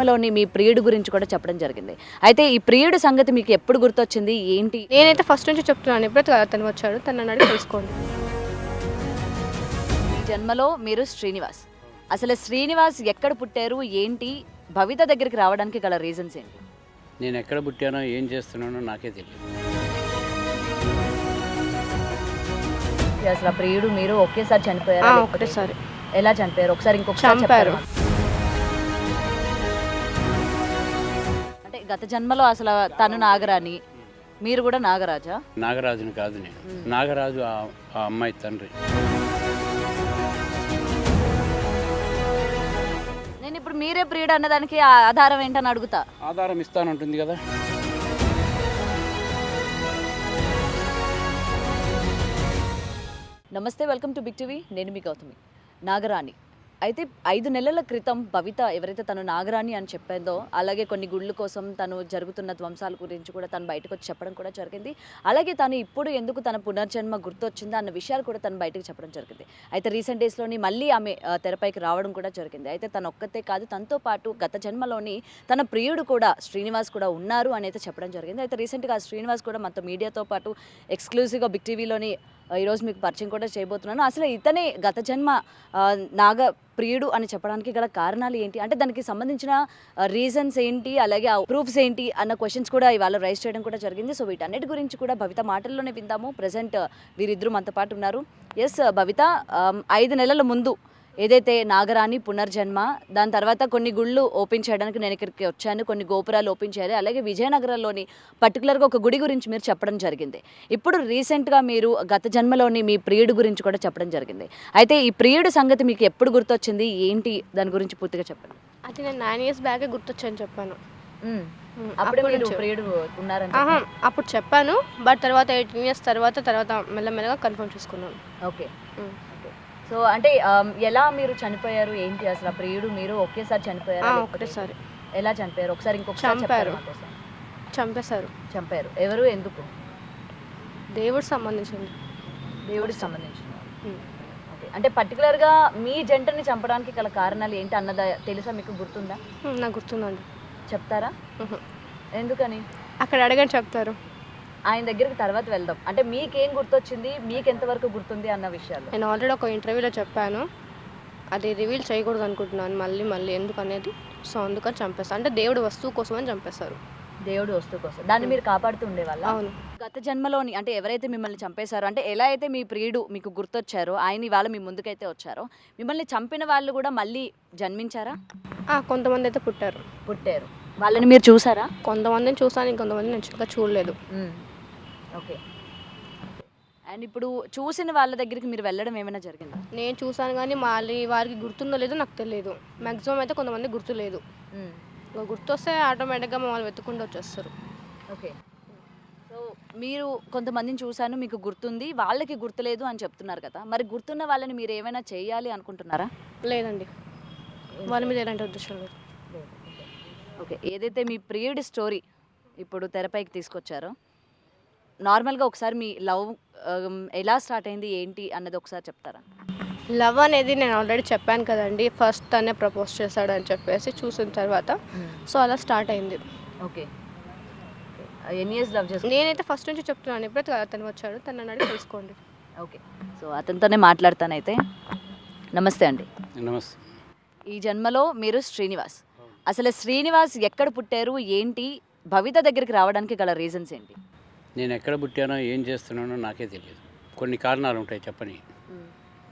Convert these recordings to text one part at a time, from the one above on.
జన్మలోని మీ ప్రియుడు గురించి కూడా చెప్పడం జరిగింది. అయితే ఈ ప్రియుడు సంగతి మీకు ఎప్పుడు గుర్తొచ్చింది ఏంటి? నేనైతే ఫస్ట్ నుంచి చెప్తున్నాను, ఎప్పుడైతే అతను వచ్చాడు తను నన్ను అడిగి తెలుసుకోండి. ఈ జన్మలో మీరు శ్రీనివాస్. అసలు శ్రీనివాస్ ఎక్కడ పుట్టారు ఏంటి? భవిత దగ్గరికి రావడానికి గల రీజన్స్ ఏంటి? నేను ఎక్కడ పుట్టానో ఏం చేస్తున్నానో నాకే తెలియదు. అసలు ప్రియుడు మీరు ఒకేసారి చనిపోయారా? ఒకటేసారి. ఎలా చనిపోయారు? ఒకసారి ఇంకొకసారి చంపారు. అంటే గత జన్మలో అసలు తను నాగరాణి, మీరు కూడా నాగరాజా? నాగరాజుని కాదు నేను. నాగరాజు ఆ అమ్మాయి తండ్రి. నేను ఇప్పుడు మీరే ప్రియుడు అన్నదానికి ఆధారం ఏంటని అడుగుతా. ఆధారం ఇస్తానంటుంది కదా. నమస్తే, వెల్కమ్ టు బిగ్ టీవీ. నేను మీ గౌతమి. నాగరాణి అయితే 5 నెలల క్రితం భవిత ఎవరైతే తను నాగరాణి అని చెప్పిందో, అలాగే కొన్ని గుళ్ళు కోసం తను జరుగుతున్న ధ్వంసాల గురించి కూడా తను బయటకు వచ్చి చెప్పడం కూడా జరిగింది. అలాగే తను ఇప్పుడు ఎందుకు తన పునర్జన్మ గుర్తొచ్చిందా అన్న విషయాలు కూడా తను బయటకు చెప్పడం జరిగింది. అయితే రీసెంట్ డేస్లోని మళ్ళీ ఆమె తెరపైకి రావడం కూడా జరిగింది. అయితే తను ఒక్కతే కాదు, తనతో పాటు గత జన్మలోని తన ప్రియుడు కూడా శ్రీనివాస్ కూడా ఉన్నారు అని అయితే చెప్పడం జరిగింది. అయితే రీసెంట్గా శ్రీనివాస్ కూడా మనతో మీడియాతో పాటు ఎక్స్క్లూజివ్గా బిగ్ టీవీలోని ఈరోజు మీకు పరిచయం కూడా చేయబోతున్నాను. అసలు ఇతనే గత జన్మ నాగ ప్రియుడు అని చెప్పడానికి గల కారణాలు ఏంటి, అంటే దానికి సంబంధించిన రీజన్స్ ఏంటి, అలాగే ఆ ప్రూఫ్స్ ఏంటి అన్న క్వశ్చన్స్ కూడా ఇవాళ రైజ్ చేయడం కూడా జరిగింది. సో వీటన్నిటి గురించి కూడా భవిత మాటల్లోనే విందాము. ప్రజెంట్ వీరిద్దరూ మనతో పాటు ఉన్నారు. ఎస్ భవిత, 5 నెలల ముందు ఏదైతే నాగరాణి పునర్జన్మ, దాని తర్వాత కొన్ని గుళ్ళు ఓపెన్ చేయడానికి నేను ఇక్కడికి వచ్చాను, కొన్ని గోపురాలు ఓపెన్ చేయాలి, అలాగే విజయనగరంలోని పర్టికులర్గా ఒక గుడి గురించి మీరు చెప్పడం జరిగింది. ఇప్పుడు రీసెంట్గా మీరు గత జన్మలోని మీ ప్రియుడు గురించి కూడా చెప్పడం జరిగింది. అయితే ఈ ప్రియుడు సంగతి మీకు ఎప్పుడు గుర్తొచ్చింది ఏంటి, దాని గురించి పూర్తిగా చెప్పండి. అది నేను 9 years బ్యాకే గుర్తొచ్చని చెప్పాను. అప్పుడే మీరు ప్రియుడు ఉన్నారని అప్పుడు చెప్పాను, బట్ తర్వాత 18 years తర్వాత మెల్లమెల్లగా కన్ఫర్మ్ చేసుకున్నాను. ఓకే. సో అంటే ఎలా మీరు చనిపోయారు ఏంటి, అసలు ప్రియుడు మీరు ఒకేసారి చనిపోయారు? ఒకటేసారి. ఎలా చనిపోయారు? ఒకసారి ఇంకొకసారి చంపారు. చంపేశారు. చంపారు. ఎవరు, ఎందుకు? దేవుడికి సంబంధించింది. దేవుడికి సంబంధించింది. ఓకే. అంటే పర్టికులర్గా మీ జంటని చంపడానికి గల కారణాలు ఏంటి అన్నదా తెలుసా మీకు? గుర్తుందా? నాకు గుర్తుందండి. చెప్తారా? ఎందుకని? అక్కడ అడగని చెప్తారు. ఆయన దగ్గరికి తర్వాత వెళ్దాం. అంటే మీకేం గుర్తొచ్చింది, మీకు ఎంతవరకు గుర్తుంది అన్న విషయాలు. నేను ఆల్రెడీ ఒక ఇంటర్వ్యూలో చెప్పాను, అది రివీల్ చేయకూడదు అనుకుంటున్నాను మళ్ళీ ఎందుకు అనేది. సో అందుకని చంపేస్తాను. అంటే దేవుడు వస్తువు కోసం అని చంపేస్తారు. దేవుడు వస్తువు కోసం దాన్ని మీరు కాపాడుతూ ఉండేవాళ్ళ? అవును. గత జన్మలోని అంటే ఎవరైతే మిమ్మల్ని చంపేశారో, అంటే ఎలా అయితే మీ ప్రియుడు మీకు గుర్తొచ్చారో, ఆయన ఇవాళ మీ ముందుకైతే వచ్చారో, మిమ్మల్ని చంపిన వాళ్ళు కూడా మళ్ళీ జన్మించారా? కొంతమంది అయితే పుట్టారు. వాళ్ళని మీరు చూసారా? కొంతమందిని చూసాను, ఇంకొంతమంది నేను ఇంకా చూడలేదు. ఓకే. అండ్ ఇప్పుడు చూసిన వాళ్ళ దగ్గరికి మీరు వెళ్ళడం ఏమైనా జరిగిందా? నేను చూసాను కానీ వారికి గుర్తుందో లేదో నాకు తెలియదు. మ్యాక్సిమం అయితే కొంతమంది గుర్తులేదు. గుర్తొస్తే ఆటోమేటిక్గా మమ్మల్ని వెతుక్కుంటూ వచ్చేస్తారు. ఓకే. సో మీరు కొంతమందిని చూశాను, మీకు గుర్తుంది, వాళ్ళకి గుర్తులేదు అని చెప్తున్నారు కదా, మరి గుర్తున్న వాళ్ళని మీరు ఏమైనా చేయాలి అనుకుంటున్నారా? లేదండి, వాళ్ళ మీద ఎలాంటి ఉద్దేశం లేదు. ఓకే. ఏదైతే మీ ప్రియుడి స్టోరీ ఇప్పుడు తెరపైకి తీసుకొచ్చారో, నార్మల్గా ఒకసారి మీ లవ్ ఎలా స్టార్ట్ అయింది ఏంటి అన్నది ఒకసారి చెప్తారా? లవ్ అనేది నేను ఆల్రెడీ చెప్పాను కదండి, ఫస్ట్ తనే ప్రపోజ్ చేశాడు అని చెప్పేసి చూసిన తర్వాత సో అలా స్టార్ట్ అయింది. ఓకే. ఎన్ని ఇయర్స్ లవ్ చేస్తారు? నేనైతే ఫస్ట్ నుంచి చెప్తున్నాను, ఎప్పుడైతే అతను వచ్చాడు తను నన్ను అడిగి తెలుసుకోండి. ఓకే. సో అతనితోనే మాట్లాడతానైతే. నమస్తే అండి. నమస్తే. ఈ జన్మలో మీరు శ్రీనివాస్. అసలు శ్రీనివాస్ ఎక్కడ పుట్టారు ఏంటి? భవిత దగ్గరికి రావడానికి గల రీజన్స్ ఏంటి? నేను ఎక్కడ పుట్టానో ఏం చేస్తున్నానో నాకే తెలియదు. కొన్ని కారణాలు ఉంటాయి చెప్పని,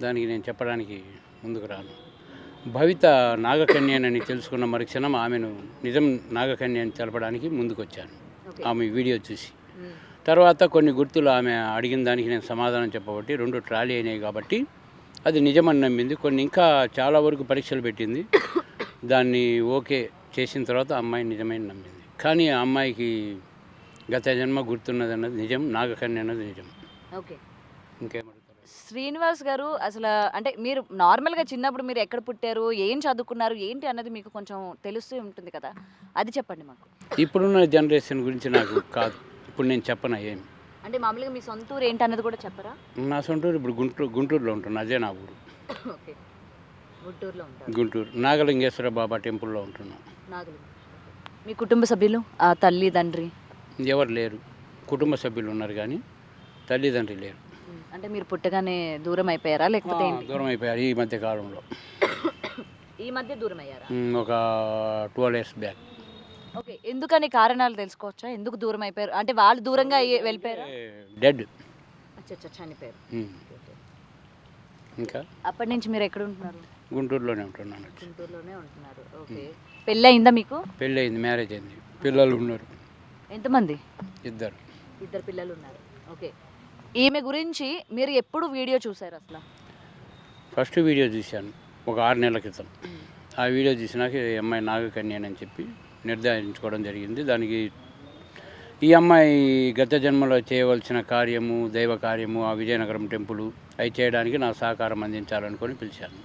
దానికి నేను చెప్పడానికి ముందుకు రాను. భవిత నాగకన్యని తెలుసుకున్న మరుక్షణం ఆమెను నిజం నాగకన్య అని తెలపడానికి ముందుకు వచ్చాను ఆమె వీడియో చూసి. తర్వాత కొన్ని గుర్తులు ఆమె అడిగిన దానికి నేను సమాధానం చెప్పబట్టి 2 ట్రాలీ అయినాయి కాబట్టి అది నిజమని నమ్మింది. కొన్ని ఇంకా చాలా వరకు పరీక్షలు పెట్టింది, దాన్ని ఓకే చేసిన తర్వాత అమ్మాయి నిజమైన నమ్మింది. కానీ ఆ అమ్మాయికి గత జన్మ గుర్తున్నది అన్నది నిజం, నాగకన్య అన్నది నిజం. ఓకే. ఇంకేమంటారు? శ్రీనివాస్ గారు, అసలు అంటే మీరు నార్మల్గా చిన్నప్పుడు మీరు ఎక్కడ పుట్టారు, ఏం చదువుకున్నారు ఏంటి అన్నది మీకు కొంచెం తెలుస్తూ ఉంటుంది కదా, అది చెప్పండి మాకు. ఇప్పుడున్న జనరేషన్ గురించి నాకు కాదు, ఇప్పుడు నేను చెప్పనా ఏమి. అంటే మామూలుగా మీ సొంత ఊరు ఏంటి అన్నది కూడా చెప్పరా? నా సొంత ఊరు ఇప్పుడు గుంటూరులో ఉంటున్నా, అదే నా ఊరు. ఓకే. గుంటూరులో ఉంటారు. గుంటూరు నాగలింగేశ్వర బాబా టెంపుల్లో ఉంటున్నాం. నాగలింగం. మీ కుటుంబ సభ్యులు తల్లి తండ్రి ఎవరు లేరు, కుటుంబ సభ్యులు ఉన్నారు కానీ తల్లిదండ్రులు లేరు. అంటే మీరు పుట్టగానే దూరం అయిపోయారా లేకపోతే ఏంటి? దూరం అయిపోయారు ఈ మధ్య కాలంలో. ఈ మధ్య దూరం అయ్యారా? ఒక 12 years బ్యాక్. ఓకే, ఎందుకని కారణాలు తెలుసుకోవచ్చా? ఎందుకు దూరం అయిపోయారు? అంటే వాళ్ళు దూరంగా వెళ్ళిపోయారా? డెడ్. అచ్చా, చనిపోయారు. ఇంకా అప్పటి నుంచి మీరు ఎక్కడ ఉంటున్నారు? గుంటూరులోనే ఉంటున్నాను. గుంటూరులోనే ఉంటున్నారు. ఓకే, పెళ్ళి అయిందా మీకు? పెళ్ళి అయింది, మ్యారేజ్ అయింది, పిల్లలు ఉన్నారు. ఎంతమంది? ఇద్దరు పిల్లలు ఉన్నారు. ఓకే, ఈమె గురించి మీరు ఎప్పుడు వీడియో చూసారు అసలు? ఫస్ట్ వీడియో చూశాను ఒక 6 నెలల క్రితం. ఆ వీడియో చూసినాక ఈ అమ్మాయి నాగకన్యని చెప్పి నిర్ధారించుకోవడం జరిగింది. దానికి ఈ అమ్మాయి గత జన్మలో చేయవలసిన కార్యము, దైవ కార్యము, ఆ విజయనగరం టెంపుల్ అవి చేయడానికి నా సహకారం అందించాలనుకొని పిలిచాను.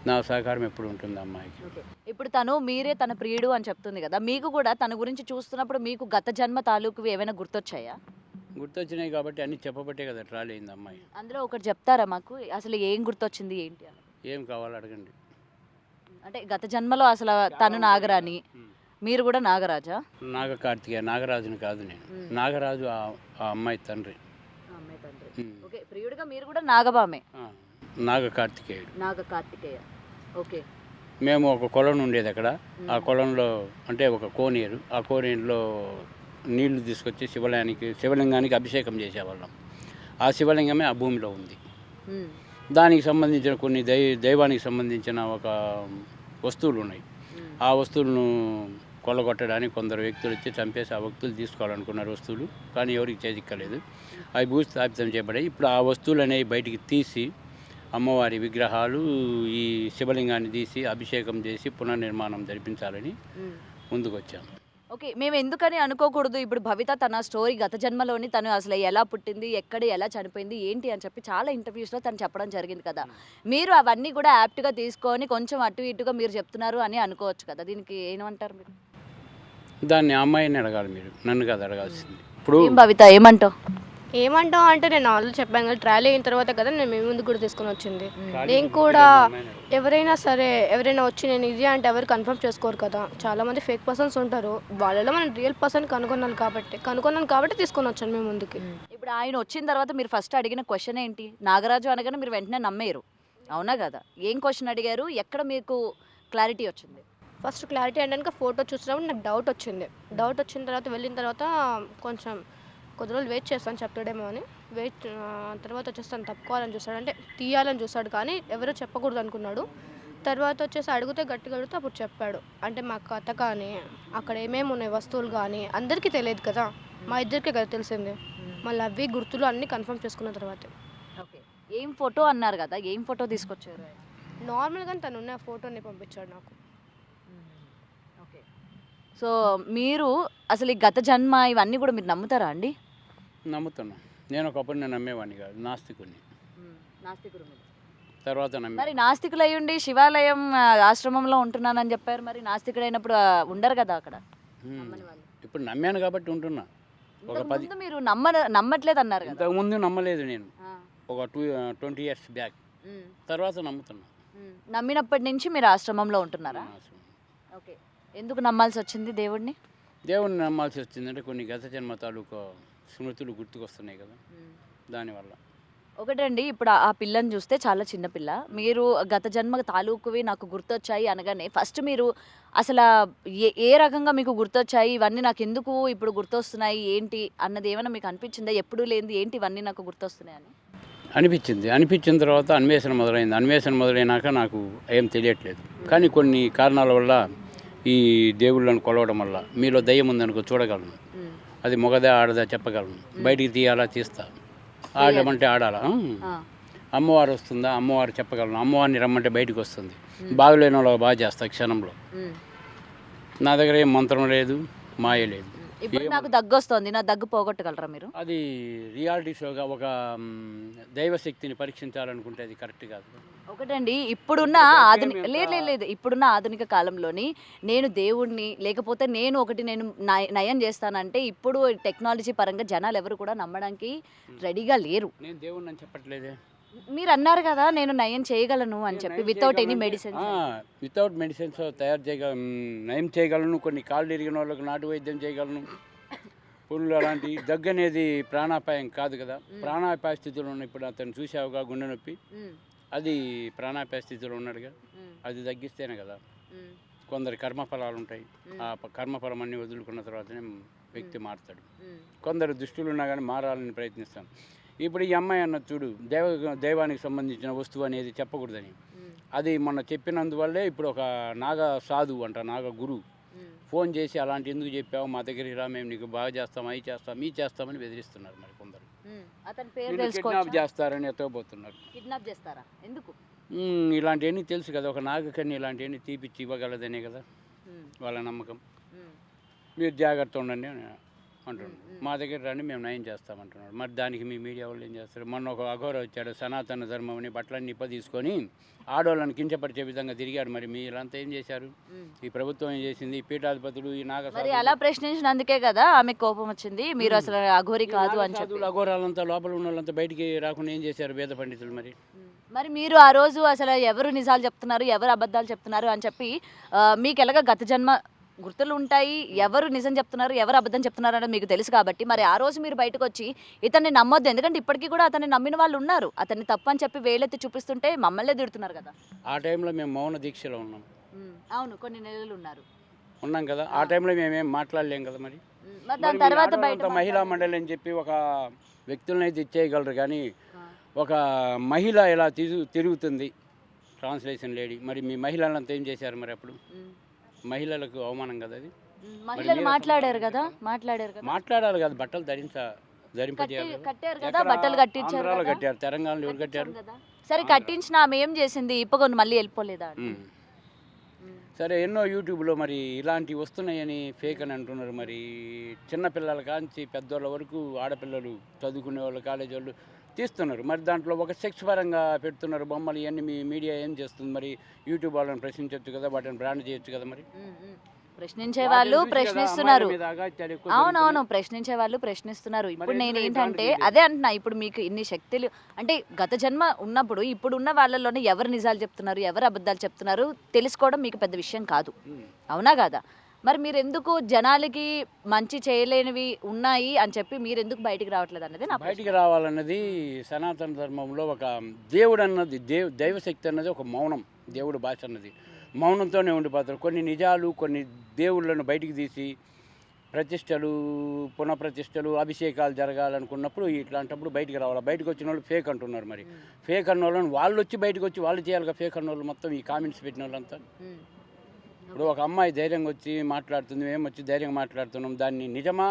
నా సహకారం ఎప్పుడు ఉంటుంది అమ్మాయికి. ఇప్పుడు మీరే తన ప్రియుడు అని చెప్తుంది కదా, మీకు కూడా తన గురించి చూస్తున్నప్పుడు మీకు గత జన్మ తాలూకు ఏమైనా గుర్తొచ్చాయా? గుర్తొచ్చినాయి కాబట్టి అన్నీ చెప్పబట్టే కదా ట్రాలీ అయింది అమ్మాయి. అందులో ఒకటి చెప్తారా మాకు? అసలు ఏం గుర్తొచ్చింది ఏంటి అని? ఏం కావాలో అడగండి. అంటే గత జన్మలో అసలు తను నాగరాణి, మీరు కూడా నాగరాజా? నాగ కార్తికేయ, నాగరాజుని కాదు నేను. నాగరాజు ఆ అమ్మాయి తండ్రి. ఓకే, ప్రియుడిగా మీరు కూడా నాగబామే. నాగ కార్తికేయుడు. నాగ కార్తికేయ. ఓకే, మేము ఒక కొలను ఉండేది అక్కడ. ఆ కొలంలో అంటే ఒక కోనేరు, ఆ కోనేరులో నీళ్లు తీసుకొచ్చి శివలింగానికి అభిషేకం చేసేవాళ్ళం. ఆ శివలింగమే ఆ భూమిలో ఉంది. దానికి సంబంధించిన కొన్ని దైవానికి సంబంధించిన ఒక వస్తువులు ఉన్నాయి. ఆ వస్తువులను కొల్లగొట్టడానికి కొందరు వ్యక్తులు వచ్చి చంపేసి ఆ వ్యక్తులు తీసుకోవాలనుకున్నారు వస్తువులు, కానీ ఎవరికి చేజిక్కలేదు. అవి భూస్థాపితం చేయబడాయి. ఇప్పుడు ఆ వస్తువులు అనేవి బయటికి తీసి అమ్మవారి విగ్రహాలు, ఈ శివలింగాన్ని తీసి అభిషేకం చేసి పునర్నిర్మాణం జరిపించాలని ముందుకు వచ్చాము. ఓకే, మేము ఎందుకని అనుకోకూడదు? ఇప్పుడు భవిత తన స్టోరీ గత జన్మలోని తను అసలు ఎలా పుట్టింది, ఎక్కడ ఎలా చనిపోయింది, ఏంటి అని చెప్పి చాలా ఇంటర్వ్యూస్లో తను చెప్పడం జరిగింది కదా. మీరు అవన్నీ కూడా యాప్ట్గా తీసుకొని కొంచెం అటు ఇటుగా మీరు చెప్తున్నారు అని అనుకోవచ్చు కదా. దీనికి ఏమంటారు మీరు? దాన్ని అమ్మాయిని అడగాలి, మీరు నన్ను కాదు అడగాల్సింది. ఇప్పుడు భవిత ఏమంటావు? ఏమంటావు అంటే నేను ఆల్రెడీ చెప్పాను కదా, ట్రాలీ అయిన తర్వాత కదా నేను మీ ముందు కూడా తీసుకొని వచ్చింది. నేను కూడా ఎవరైనా సరే, ఎవరైనా వచ్చి నేను ఇది అంటే ఎవరు కన్ఫర్మ్ చేసుకోరు కదా. చాలామంది ఫేక్ పర్సన్స్ ఉంటారు, వాళ్ళలో మనం రియల్ పర్సన్ కనుక్కున్నాను కాబట్టి తీసుకొని వచ్చాను మీ ముందుకి. ఇప్పుడు ఆయన వచ్చిన తర్వాత మీరు ఫస్ట్ అడిగిన క్వశ్చన్ ఏంటి? నాగరాజు అనగానే మీరు వెంటనే నమ్మేరు, అవునా కదా? ఏం క్వశ్చన్ అడిగారు? ఎక్కడ మీకు క్లారిటీ వచ్చింది? ఫస్ట్ క్లారిటీ అంటే ఫోటో చూసినప్పుడు నాకు డౌట్ వచ్చిన తర్వాత వెళ్ళిన తర్వాత కొంచెం కొద్ది రోజులు వెయిట్ చేస్తాను చెప్తాడేమో అని. తర్వాత వచ్చేసి తను తప్పుకోవాలని చూస్తాడు, అంటే తీయాలని చూస్తాడు, కానీ ఎవరో చెప్పకూడదు అనుకున్నాడు. తర్వాత వచ్చేసి గట్టిగా అడిగితే అప్పుడు చెప్పాడు. అంటే మా కథ కానీ అక్కడ ఏమేమి ఉన్నాయి వస్తువులు కానీ అందరికీ తెలియదు కదా, మా ఇద్దరికే కదా తెలిసింది. మళ్ళీ అవి గుర్తులు అన్నీ కన్ఫర్మ్ చేసుకున్న తర్వాత. ఓకే, ఏం ఫోటో అన్నారు కదా, ఏం ఫోటో తీసుకొచ్చారు? నార్మల్గా తను ఉన్న ఫోటోని పంపించాడు నాకు. ఓకే, సో మీరు అసలు ఈ గత జన్మ ఇవన్నీ కూడా మీరు నమ్ముతారా అండి? నమ్ముతున్నాను. నేను ఒకప్పుడు నేను నమ్మేవాడిని కాదు, నాస్తికుడిని. నాస్తికుడు తర్వాత మరి నాస్తికులు అయ్యుండి శివాలయం ఆశ్రమంలో ఉంటున్నానని చెప్పారు. మరి నాస్తికుడు అయినప్పుడు ఉండరు కదా అక్కడ. ఇప్పుడు నమ్మాను కాబట్టి ఉంటున్నా. ఒక 10 మీరు నమ్మట్లేదు అన్నారు కదా. ఇంతకుముందు నమ్మలేదు నేను, ఒక 20 years బ్యాక్. తర్వాత నమ్ముతున్నా. నమ్మినప్పటి నుంచి మీరు ఆశ్రమంలో ఉంటున్నారా? ఓకే, ఎందుకు నమ్మాల్సి వచ్చింది దేవుడిని? దేవుడిని నమ్మాల్సి వచ్చిందంటే కొన్ని గత జన్మ తాలూకు స్మృతులు గుర్తుకొస్తున్నాయి కదా, దానివల్ల. ఒకటండి, ఇప్పుడు ఆ పిల్లని చూస్తే చాలా చిన్న పిల్ల. మీరు గత జన్మ తాలూకువి నాకు గుర్తొచ్చాయి అనగానే ఫస్ట్ మీరు అసలు ఏ రకంగా మీకు గుర్తొచ్చాయి, ఇవన్నీ నాకు ఎందుకు ఇప్పుడు గుర్తొస్తున్నాయి ఏంటి అన్నది ఏమైనా మీకు అనిపించిందా? ఎప్పుడూ లేనిది ఏంటి ఇవన్నీ నాకు గుర్తొస్తున్నాయి అని అనిపించిన తర్వాత అన్వేషణ మొదలైంది. అన్వేషణ మొదలైనాక నాకు ఏం తెలియట్లేదు, కానీ కొన్ని కారణాల వల్ల ఈ దేవుళ్ళను కొలవడం వల్ల మీలో దయ్యం ఉందనుకో చూడగలను. అది మొగదా ఆడదా చెప్పగలను, బయటికి తీయాలా తీస్తా, ఆడమంటే ఆడాలా, అమ్మవారు వస్తుందా అమ్మవారు చెప్పగలను, అమ్మవారిని రమ్మంటే బయటికి వస్తుంది. బాగులేని వాళ్ళు బాగా చేస్తా క్షణంలో. నా దగ్గర ఏం మంత్రం లేదు, మాయ లేదు. ఇప్పుడు నాకు దగ్గు వస్తుంది, నా దగ్గు పోగొట్టగలరా మీరు? అది రియాలిటీ షోగా ఒక దైవశక్తిని పరీక్షించాలనుకుంటే అది కరెక్ట్ కాదు. ఒకటండి, ఇప్పుడున్న లేదు ఇప్పుడున్న ఆధునిక కాలంలోని నేను దేవుడిని లేకపోతే నేను నయం చేస్తానంటే ఇప్పుడు టెక్నాలజీ పరంగా జనాలు ఎవరు కూడా నమ్మడానికి రెడీగా లేరు. నేను దేవుడిని అని చెప్పట్లేదే. మీరు అన్నారు కదా నేను నయం చేయగలను అని చెప్పి without any medicines. Without medicines తయారు నయం చేయగలను. కొన్ని కాళ్ళు ఇరిగిన వాళ్ళకి నాటు వైద్యం చేయగలను. పుళ్ళు అలాంటి దగ్గు అనేది ప్రాణాపాయం కాదు కదా. ప్రాణాపాయ స్థితిలో ఉన్న ఇప్పుడు అతను చూసావుగా గుండె నొప్పి, అది ప్రాణాపాయ స్థితిలో ఉన్నాడుగా. అది తగ్గిస్తేనే కదా. కొందరు కర్మఫలాలు ఉంటాయి, ఆ కర్మఫలం అన్నీ వదులుకున్న తర్వాతనే వ్యక్తి మారుతాడు. కొందరు దుష్టులు ఉన్నా కానీ మారాలని ప్రయత్నిస్తాం. ఇప్పుడు ఈ అమ్మాయి అన్న చూడు, దైవానికి సంబంధించిన వస్తువు అనేది చెప్పకూడదని, అది మొన్న చెప్పినందువల్లే ఇప్పుడు ఒక నాగ సాధువు అంట, నాగ గురువు ఫోన్ చేసి అలాంటి ఎందుకు చెప్పావు, మా దగ్గరికి రా, మేము నీకు బాగా చేస్తాం, అవి చేస్తాం, మీ చేస్తామని బెదిరిస్తున్నారు. మరి కొందరు అతని పేరు కిడ్నాప్ చేస్తారని ఎత్తకపోతున్నారు. కిడ్నాప్ చేస్తారా? ఎందుకు? ఇలాంటివన్నీ తెలుసు కదా, ఒక నాగకన్య ఇలాంటివన్నీ తీపిచ్చి ఇవ్వగలదనే కదా వాళ్ళ నమ్మకం. మీరు జాగ్రత్త ఉండండి అని అంటున్నాడు. మా దగ్గర రండి, మేము నయం చేస్తామంటున్నాడు. మరి దానికి మీ మీడియా వాళ్ళు ఏం చేస్తారు? మొన్న ఒక అఘోర వచ్చాడు, సనాతన ధర్మం అని బట్టలన్నీ తీసుకొని ఆడవాళ్ళని కించపరిచే విధంగా తిరిగాడు. మరి మీరంతా ఏం చేశారు? ఈ ప్రభుత్వం ఏం చేసింది? ఈ పీఠాధిపతులు, ఈ మరి అలా ప్రశ్నించినందుకే కదా ఆమె కోపం వచ్చింది. మీరు అసలు అఘోరి కాదు అని చెప్పి అఘోరాలంతా లోపల ఉన్న వాళ్ళంతా బయటికి రాకుండా ఏం చేశారు వేద పండితులు? మరి మీరు ఆ రోజు అసలు ఎవరు నిజాలు చెప్తున్నారు, ఎవరు అబద్ధాలు చెప్తున్నారు అని చెప్పి మీకు ఎలాగ గత జన్మ గుర్తులు ఉంటాయి, ఎవరు నిజం చెప్తున్నారు, ఎవరు అబద్ధం చెప్తున్నారు అనేది మీకు తెలుసు కాబట్టి మరి ఆ రోజు మీరు బయటకు వచ్చి ఇతన్ని నమ్మొద్దు, ఎందుకంటే ఇప్పటికీ కూడా అతన్ని నమ్మిన వాళ్ళు ఉన్నారు. అతన్ని తప్పు అని చెప్పి వేలెత్తి చూపిస్తుంటే మమ్మల్నే తిడుతున్నారు కదా. ఆ టైంలో మేము మౌన దీక్షలో ఉన్నాం. అవును, కొన్ని నెలలు ఉన్నాం కదా. ఆ టైంలో మేమేం మాట్లాడలేం కదా. మరి దాని తర్వాత బయట మహిళా మండలి అని చెప్పి ఒక వ్యక్తులను అయితే ఇచ్చేయగలరు, కానీ ఒక మహిళ ఎలా తిరుగుతుంది ట్రాన్స్లేషన్ లేడీ, మరి మీ మహిళలంతా ఏం చేశారు? మరి అప్పుడు మహిళలకు అవమానం కదా అది. మహిళలు మాట్లాడారు కదా. మాట్లాడాలి కదా, బట్టలు ధరింపజేయాలి. కట్టారు కదా, బట్టలు కట్టించారు, కట్టారు. తెలంగాణలో ఎవరు కట్టారు? సరే కట్టించిన ఆమె ఏం చేసింది? ఇప్పకొని మళ్ళీ వెళ్ళిపోలేదా? సరే, ఎన్నో యూట్యూబ్లో మరి ఇలాంటివి వస్తున్నాయని ఫేక్ అని అంటున్నారు. మరి చిన్నపిల్లల కాంచి పెద్దోళ్ళ వరకు ఆడపిల్లలు చదువుకునే వాళ్ళు, కాలేజీ వాళ్ళు తీస్తున్నారు. మరి దాంట్లో ఒక సెక్స్ పరంగా పెడుతున్నారు బొమ్మలు. ఇవన్నీ మీ మీడియా ఏం చేస్తుంది? మరి యూట్యూబ్ వాళ్ళని ప్రశ్నించవచ్చు కదా, వాటిని బ్రాండ్ చేయొచ్చు కదా. మరి ప్రశ్నించే వాళ్ళు ప్రశ్నిస్తున్నారు. అవునవును, ప్రశ్నించే వాళ్ళు ప్రశ్నిస్తున్నారు. ఇప్పుడు నేను ఏంటంటే అదే అంటున్నా, ఇప్పుడు మీకు ఇన్ని శక్తులు అంటే గత జన్మ ఉన్నప్పుడు ఇప్పుడు ఉన్న వాళ్ళలోనే ఎవరు నిజాలు చెప్తున్నారు, ఎవరు అబద్ధాలు చెప్తున్నారు తెలుసుకోవడం మీకు పెద్ద విషయం కాదు, అవునా కాదా? మరి మీరు ఎందుకు జనాలకి మంచి చేయలేనివి ఉన్నాయి అని చెప్పి మీరు ఎందుకు బయటికి రావట్లేదు అన్నది నా బయటికి రావాలన్నది. సనాతన ధర్మంలో ఒక దేవుడు అన్నది, దైవశక్తి అన్నది ఒక మౌనం. దేవుడు భాష అన్నది మౌనంతోనే ఉండిపోతారు. కొన్ని నిజాలు, కొన్ని దేవుళ్ళను బయటికి తీసి ప్రతిష్టలు, పునఃప్రతిష్టలు, అభిషేకాలు జరగాలనుకున్నప్పుడు ఇట్లాంటప్పుడు బయటికి రావాలి. బయటకు వచ్చిన వాళ్ళు ఫేక్ అంటున్నారు. మరి ఫేక్ అన్న వాళ్ళని వాళ్ళు వచ్చి బయటకు వచ్చి వాళ్ళు చేయాలిగా. ఫేక్ అన్న వాళ్ళు మొత్తం ఈ కామెంట్స్ పెట్టిన వాళ్ళంతా. ఇప్పుడు ఒక అమ్మాయి ధైర్యంగా వచ్చి మాట్లాడుతుంది, మేము వచ్చి ధైర్యంగా మాట్లాడుతున్నాం, దాన్ని నిజమా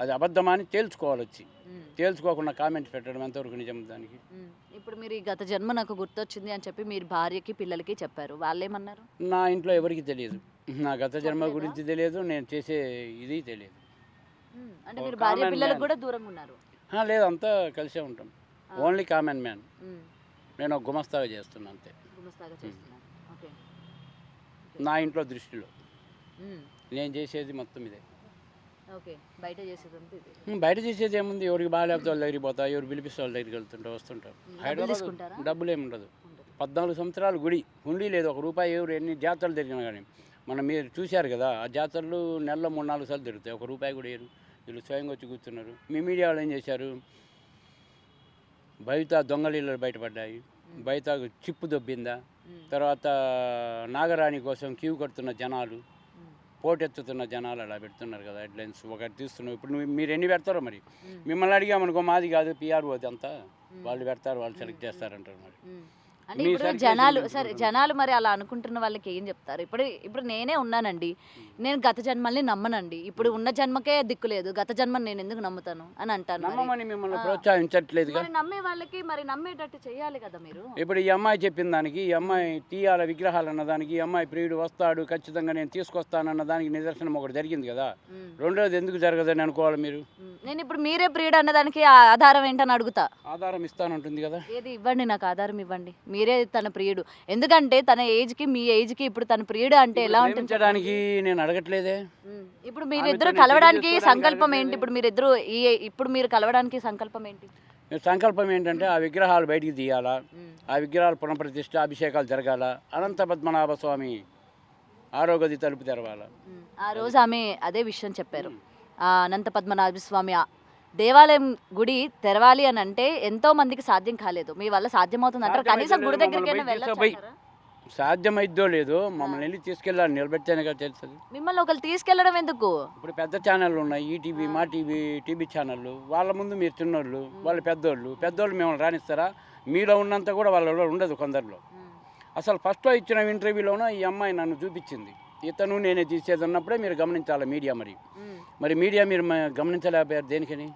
అది అబద్ధమా అని తేల్చుకోవాలి. వచ్చి తేల్చుకోకుండా కామెంట్స్ పెట్టడం ఎంతవరకు నిజం దానికి? ఇప్పుడు మీరు ఈ గత జన్మ నాకు గుర్తొచ్చింది అని చెప్పి మీరు భార్యకి పిల్లలకి చెప్పారు, వాళ్ళేమన్నారు? నా ఇంట్లో ఎవరికి తెలియదు, నా గత జన్మ గురించి తెలియదు, నేను చేసే ఇది తెలియదు. అంటే మీరు భార్య పిల్లలకు కూడా దూరంగా ఉన్నారు? లేదు, అంతా కలిసే ఉంటాం. Only common man. నేను ఒక గుమస్తాగా చేస్తున్నా అంతే. నా ఇంట్లో దృష్టిలో నేను చేసేది మొత్తం ఇదే. బయట చేసేది ఏముంది? ఎవరికి బాగాలేకపోతే వాళ్ళ దగ్గరికి పోతా, ఎవరు పిలిపిస్తే వాళ్ళ దగ్గరికి వెళ్తుంటా వస్తుంటారు. హైదరాబాద్ డబ్బులు ఏముండదు. 14 సంవత్సరాలు గుడి ఉండి లేదు, ₹1 ఎవరు ఎన్ని జాతరలు తిరిగినా కానీ. మనం మీరు చూశారు కదా, ఆ జాతరలు నెలలో 3-4 సార్లు తిరుగుతాయి, ₹1 కూడా వేరు. వీళ్ళు స్వయంగా వచ్చి కూర్చున్నారు. మీ మీడియా వాళ్ళు ఏం చేశారు? బయట దొంగలీళ్ళు బయటపడ్డాయి, బయట చిప్పు దొబ్బిందా, తర్వాత నాగరాణి కోసం క్యూ కడుతున్న జనాలు, పోటెత్తుతున్న జనాలు అలా పెడుతున్నారు కదా హెడ్లైన్స్. ఒకటి తీస్తున్నాం. ఇప్పుడు మీరు ఎన్ని పెడతారో మరి మిమ్మల్ని అడిగామనుకో, మాది కాదు పిఆర్ఓ అంతా, వాళ్ళు పెడతారు, వాళ్ళు సెలెక్ట్ చేస్తారంటారు. మరి అంటే ఇప్పుడు జనాలు సరే జనాలు మరి అలా అనుకుంటున్న వాళ్ళకి ఏం చెప్తారు? ఇప్పుడు నేనే ఉన్నానండి, నేను గత జన్మల్ని నమ్మనండి, ఇప్పుడు ఉన్న జన్మకే దిక్కు లేదు, గత జన్మని నేను ఎందుకు నమ్ముతాను అని అంటాను. నమ్మమని మిమ్మల్ని ప్రోత్సహించట్లేదు. నమ్మే వాళ్ళకి మరి నమ్మేటట్టు చేయాలి కదా మీరు. ఇప్పుడు ఈ అమ్మాయి చెప్పిన దానికి, ఈ అమ్మాయి తీయాల విగ్రహాలు అన్న దానికి, ఈ అమ్మాయి ప్రియుడు వస్తాడు ఖచ్చితంగా నేను తీసుకొస్తానన్న దానికి నిదర్శనం ఒకటి జరిగింది కదా. రెండోది ఎందుకు జరగదని అనుకోవాలి మీరు? నేను ఇప్పుడు మీరే ప్రియుడు అన్నదానికి ఆధారం ఏంటని అడుగుతా. ఆధారం ఇస్తానంటుంది కదా. ఏది ఇవ్వండి, నాకు ఆధారం ఇవ్వండి. మీరే తన ప్రియుడు, ఎందుకంటే తన ఏజ్కి మీ ఏజ్కి ఇప్పుడు తన ప్రియుడు అంటే ఎలా ఉంటుంది? నేను అడగట్లేదే. ఇప్పుడు మీరిద్దరు కలవడానికి సంకల్పం ఏంటి? ఇప్పుడు మీరు కలవడానికి సంకల్పం ఏంటి? సంకల్పం ఏంటంటే ఆ విగ్రహాలు బయటికి తీయాలా, ఆ విగ్రహాలు పునఃప్రతిష్ఠ అభిషేకాలు జరగాల, అనంత పద్మనాభ స్వామి ఆరోగది తలుపు తెరవాల. ఆ రోజు ఆమె అదే విషయం చెప్పారు. ఆ అనంత పద్మనాభ స్వామి దేవాలయం గుడి తెరవాలి అని అంటే ఎంతో మందికి సాధ్యం కాలేదు. మీ వల్ల సాధ్యమవుతుంది అంటారు. కనీసం గుడి దగ్గరికైనా వెళ్ళొచ్చు. సాధ్యమైద్దో లేదో మమ్మల్ని వెళ్ళి తీసుకెళ్ళాలి, నిలబెడితేనే కదా తెలుస్తుంది. మిమ్మల్ని ఒకరు తీసుకెళ్లడం ఎందుకు? ఇప్పుడు పెద్ద ఛానళ్ళు ఉన్నాయి, ఈటీవీ, మా టీవీ ఛానళ్ళు. వాళ్ళ ముందు మీరు చిన్నోళ్ళు, వాళ్ళు పెద్దోళ్ళు మిమ్మల్ని రాణిస్తారా? మీలో ఉన్నంత కూడా వాళ్ళలో ఉండదు కొందరిలో. అసలు ఫస్ట్లో ఇచ్చిన ఇంటర్వ్యూలోనూ ఈ అమ్మాయి నన్ను చూపించింది, ఇతను నేనే తీసేది అన్నప్పుడే మీరు గమనించాలి మీడియా. మరి మీడియా మీరు గమనించలేకపోయారు దేనికని?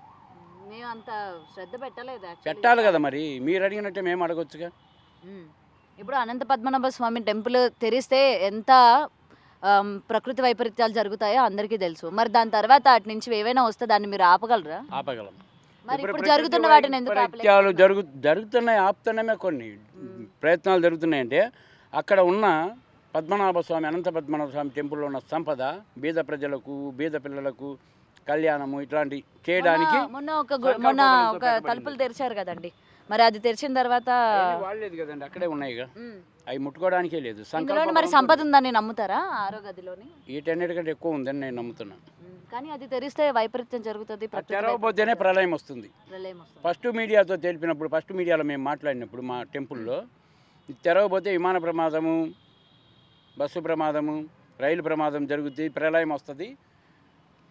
మేము అంత శ్రద్ధ పెట్టలేదు. పెట్టాలి కదా, మరి మీరు అడిగినట్టే మేము అడగొచ్చుగా. ఇప్పుడు అనంత పద్మనాభ స్వామి టెంపుల్ తెరిస్తే ఎంత ప్రకృతి వైపరీత్యాలు జరుగుతాయో అందరికీ తెలుసు. మరి దాని తర్వాత అటు నుంచి ఏవైనా వస్తే దాన్ని మీరు ఆపగలరా? ఆపగలం. మరి ఇప్పుడు జరుగుతున్న వాటిని ఎందుకు వైపరీత్యాలు జరుగుతున్నాయి, ఆపుతున్నామే. కొన్ని ప్రయత్నాలు జరుగుతున్నాయంటే అక్కడ ఉన్న పద్మనాభ స్వామి, అనంత పద్మనాభ స్వామి టెంపుల్లో ఉన్న సంపద బీద ప్రజలకు, బీద పిల్లలకు కళ్యాణము ఇట్లాంటి చేయడానికి మొన్న ఒక తలుపులు తెరిచారు కదండి, మరి అది తెరిచిన తర్వాత వాడలేదు కదండి, అక్కడే ఉన్నాయి. అవి ముట్టుకోవడానికే లేదు. మరి సంపద ఉందని నమ్ముతారా? ఆరోగదిలోని వీటన్నిటికంటే ఎక్కువ ఉందని నేను నమ్ముతున్నాను. కానీ అది తెరిస్తే వైపరీత్యం జరుగుతుంది, తెరవబోతేనే ప్రళయం వస్తుంది. ఫస్ట్ మీడియాతో తెలిపినప్పుడు, ఫస్ట్ మీడియాలో మేము మాట్లాడినప్పుడు మా టెంపుల్లో తెరవబోతే విమాన ప్రమాదము, బస్సు ప్రమాదము, రైలు ప్రమాదం జరుగుతుంది, ప్రళయం వస్తుంది,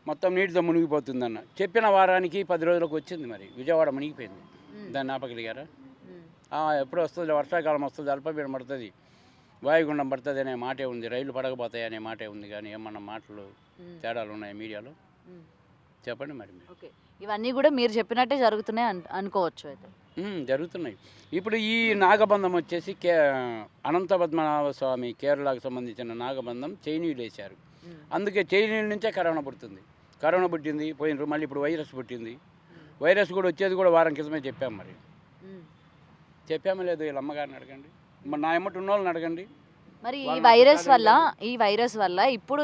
మొత్తం నీటితో మునిగిపోతుందన్న చెప్పిన వారానికి 10 రోజులకు వచ్చింది. మరి విజయవాడ మునిగిపోయింది. దాన్ని ఆపగలిగారా? ఎప్పుడు వస్తుంది, వర్షాకాలం వస్తుంది, అల్పపీడనం పడుతుంది, వాయుగుండం పడుతుంది అనే మాటే ఉంది, రైలు పడకపోతాయి అనే మాటే ఉంది. కానీ ఏమన్నా మాటలు తేడాలు ఉన్నాయి మీడియాలో? చెప్పండి మరి. ఓకే, ఇవన్నీ కూడా మీరు చెప్పినట్టే జరుగుతున్నాయి అనుకోవచ్చు అయితే? జరుగుతున్నాయి. ఇప్పుడు ఈ నాగబంధం వచ్చేసి అనంత పద్మనాభ స్వామి కేరళకు సంబంధించిన నాగబంధం చైనీయులు వేశారు. అందుకే చైనీయుల నుంచే కరోనా పుడుతుంది. కరోనా పుట్టింది, పోయినరు, మళ్ళీ ఇప్పుడు వైరస్ పుట్టింది. వైరస్ కూడా వచ్చేది కూడా వారం క్రితమే చెప్పాము. మరి చెప్పామో లేదు వీళ్ళ అమ్మగారిని అడగండి, మరి నా ఎమ్మటి ఉన్న వాళ్ళని అడగండి. మరి ఈ వైరస్ వల్ల ఇప్పుడు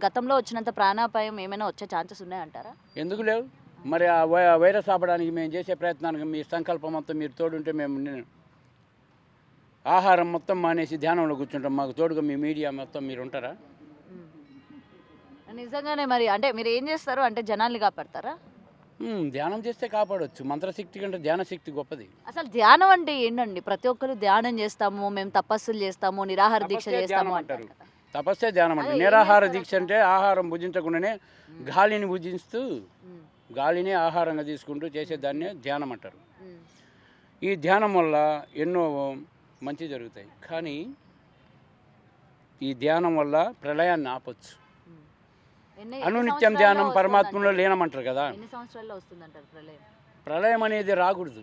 గతంలో వచ్చినంత ప్రాణాపాయం ఏమైనా వచ్చే ఛాన్సెస్ ఉన్నాయంటారా? ఎందుకు లేవు? మరి ఆ వైరస్ ఆపడానికి మేము చేసే ప్రయత్నానికి మీ సంకల్పం మొత్తం మీరు తోడుంటే మేము ఆహారం మొత్తం మానేసి ధ్యానంలో కూర్చుంటాం. మాకు తోడుగా మీ మీడియా మొత్తం మీరు ఉంటారా? నిజంగానే. మరి అంటే మీరు ఏం చేస్తారు అంటే జనాల్ని కాపాడతారా? ధ్యానం చేస్తే కాపాడవచ్చు. మంత్రశక్తి కంటే ధ్యానశక్తి గొప్పది. అసలు ధ్యానం అంటే ఏంటండి? ప్రతి ఒక్కరు ధ్యానం చేస్తాము, మేము తపస్సులు చేస్తాము, నిరాహార దీక్ష చేస్తాము అంటారు. తపస్సే ధ్యానం అంటే. నిరాహార దీక్ష అంటే ఆహారం భుజించకుండానే గాలిని భుజిస్తూ, గాలిని ఆహారంగా తీసుకుంటూ చేసేదాన్నే ధ్యానం అంటారు. ఈ ధ్యానం వల్ల ఎన్నో మంచి జరుగుతాయి. కానీ ఈ ధ్యానం వల్ల ప్రళయాన్ని ఆపొచ్చు. అనునిత్యం ధ్యానం పరమాత్మలో లీనమంటారు కదా. ప్రళయం అనేది రాకూడదు.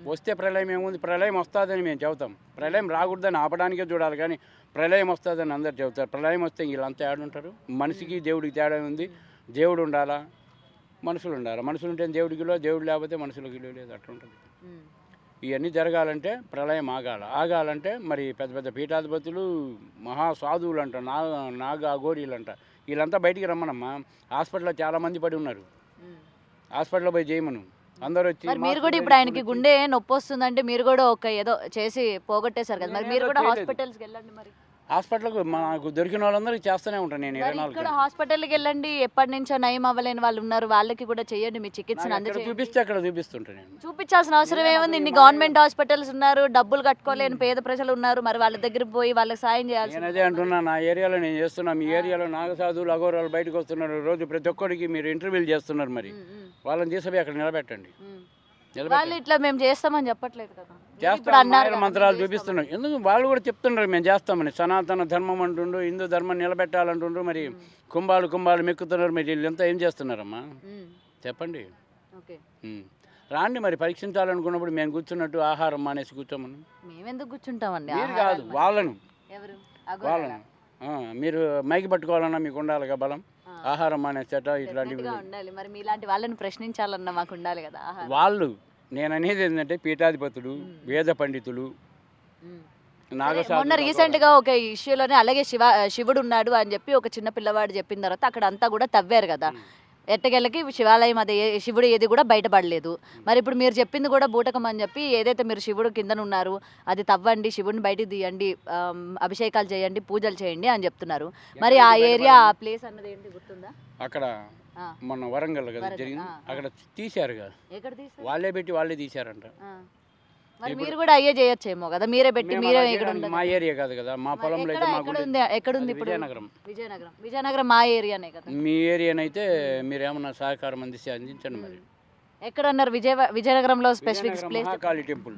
వస్తే ప్రళయం ఏముంది? ప్రళయం వస్తుందని మేము చెబుతాం. ప్రళయం రాకూడదని ఆపడానికే చూడాలి. కానీ ప్రళయం వస్తుందని అందరు చెబుతారు. ప్రళయం వస్తే వీళ్ళంతా ఏడుంటారు? మనిషికి దేవుడికి తేడా ఉంది. దేవుడు ఉండాలా, మనుషులు ఉండాలా. మనుషులు ఉంటే దేవుడికిలో, దేవుడు లేకపోతే మనుషులకి లేదు, అట్లా ఉంటుంది. ఇవన్నీ జరగాలంటే ప్రళయం ఆగాలంటే మరి పెద్ద పెద్ద పీఠాధిపతులు, మహాసాధువులు అంట, నాగ అఘోరీలు అంట, వీళ్ళంతా బయటికి రమ్మనమ్మా. హాస్పిటల్లో చాలామంది పడి ఉన్నారు. హాస్పిటల్లో పోయి చేయమను అందరూ వచ్చి. మీరు కూడా ఇప్పుడు ఆయనకి గుండె నొప్పి వస్తుందంటే మీరు కూడా ఏదో చేసి పోగొట్టేశారు కదా, మరి మీరు కూడా హాస్పిటల్స్కి వెళ్ళండి. మరి హాస్పిటల్కి నాకు దొరికిన వాళ్ళందరికీ చేస్తూనే ఉంటాను నేను. 24 ఇక్కడ హాస్పిటల్కి వెళ్ళండి. ఎప్పటి నుంచో నయం అవ్వలేని వాళ్ళు ఉన్నారు, వాళ్ళకి కూడా చేయండి మీ చికిత్సను. అందుకే చూపిస్తే అక్కడ చూపిస్తుంటాను నేను. చూపించాల్సిన అవసరం ఏముంది? ఇన్ని గవర్నమెంట్ హాస్పిటల్స్ ఉన్నారు, డబ్బులు కట్టుకోలేని పేద ప్రజలు ఉన్నారు, మరి వాళ్ళ దగ్గర పోయి వాళ్ళకి సాయం చేయాలి. నేను అదే అంటున్నా, నా ఏరియాలో నేను చేస్తున్నా. మీ ఏరియాలో నాగసాధువులు, అఘోరాలు బయటకు వస్తున్నారు రోజు. ప్రతి ఒక్కరికి మీరు ఇంటర్వ్యూలు చేస్తున్నారు. మరి వాళ్ళని తీసుకుపోయి అక్కడ నిలబెట్టండి. వాళ్ళు ఇట్లా మేము చేస్తామని చెప్పట్లేదు కదా, చేస్తాం. మంత్రాలు చూపిస్తున్నారు. ఎందుకు? వాళ్ళు కూడా చెప్తున్నారు మేము చేస్తామని. సనాతన ధర్మం అంటుండ్రు, హిందూ ధర్మం నిలబెట్టాలంటుండ్రు. మరి కుంభాలు మెక్కుతున్నారు. మరి వీళ్ళంతా ఏం చేస్తున్నారమ్మా చెప్పండి. రాండి మరి పరీక్షించాలనుకున్నప్పుడు మేము కూర్చున్నట్టు ఆహారం మానేసి కూర్చోమని. మేమెందుకు కూర్చుంటామండి? మీరు కాదు, వాళ్ళను. మీరు మైకి పట్టుకోవాలన్నా మీకు ఉండాలిగా బలం. ఆహారం మానేసేట ఇట్లాంటివి ఉండాలి. మరి మీలాంటి వాళ్ళని ప్రశ్నించాలన్నా మాకు ఉండాలి కదా. వాళ్ళు నేను అనేది ఏంటంటే పీఠాధిపతులు, వేద పండితులు, మొన్న రీసెంట్ గా ఒక ఇష్యూలోనే అలాగే శివుడు ఉన్నాడు అని చెప్పి ఒక చిన్న పిల్లవాడు చెప్పిన తర్వాత అక్కడ అంతా కూడా తవ్వారు కదా. ఎట్టకేళ్ళకి శివాలయం అది శివుడు ఏది కూడా బయటపడలేదు. మరి ఇప్పుడు మీరు చెప్పింది కూడా బూటకం అని చెప్పి ఏదైతే మీరు శివుడు కిందన ఉన్నారు అది తవ్వండి, శివుడిని బయటికి తీయండి, అభిషేకాలు చేయండి, పూజలు చేయండి అని చెప్తున్నారు. మరి ఆ ఏరియా ఆ ప్లేస్ అన్నది ఏంటి గుర్తుందా? అక్కడ మొన్న వరంగల్ కదా జరిగింది, అక్కడ తీశారు కదా, ఎక్కడ తీసారు? వాళ్ళే పెట్టి వాళ్ళే తీశారంట. మరి మీరు కూడా అయ్యే చేయొచ్చేమో కదా, మీరే పెట్టి మీరే ఇక్కడ ఉండదు. మా ఏరియా కాదు కదా, మా పొలంలో అయితే మా గుడి ఎక్కడుంది ఇప్పుడు? విజయనగరం. విజయనగరం మా ఏరియానే కదా. మీ ఏరియానైతే మీరు ఏమన్నా సహకారం అందించండి. మరి ఎక్కడ అన్నారు? విజయనగరంలో specific place? Mahakali temple.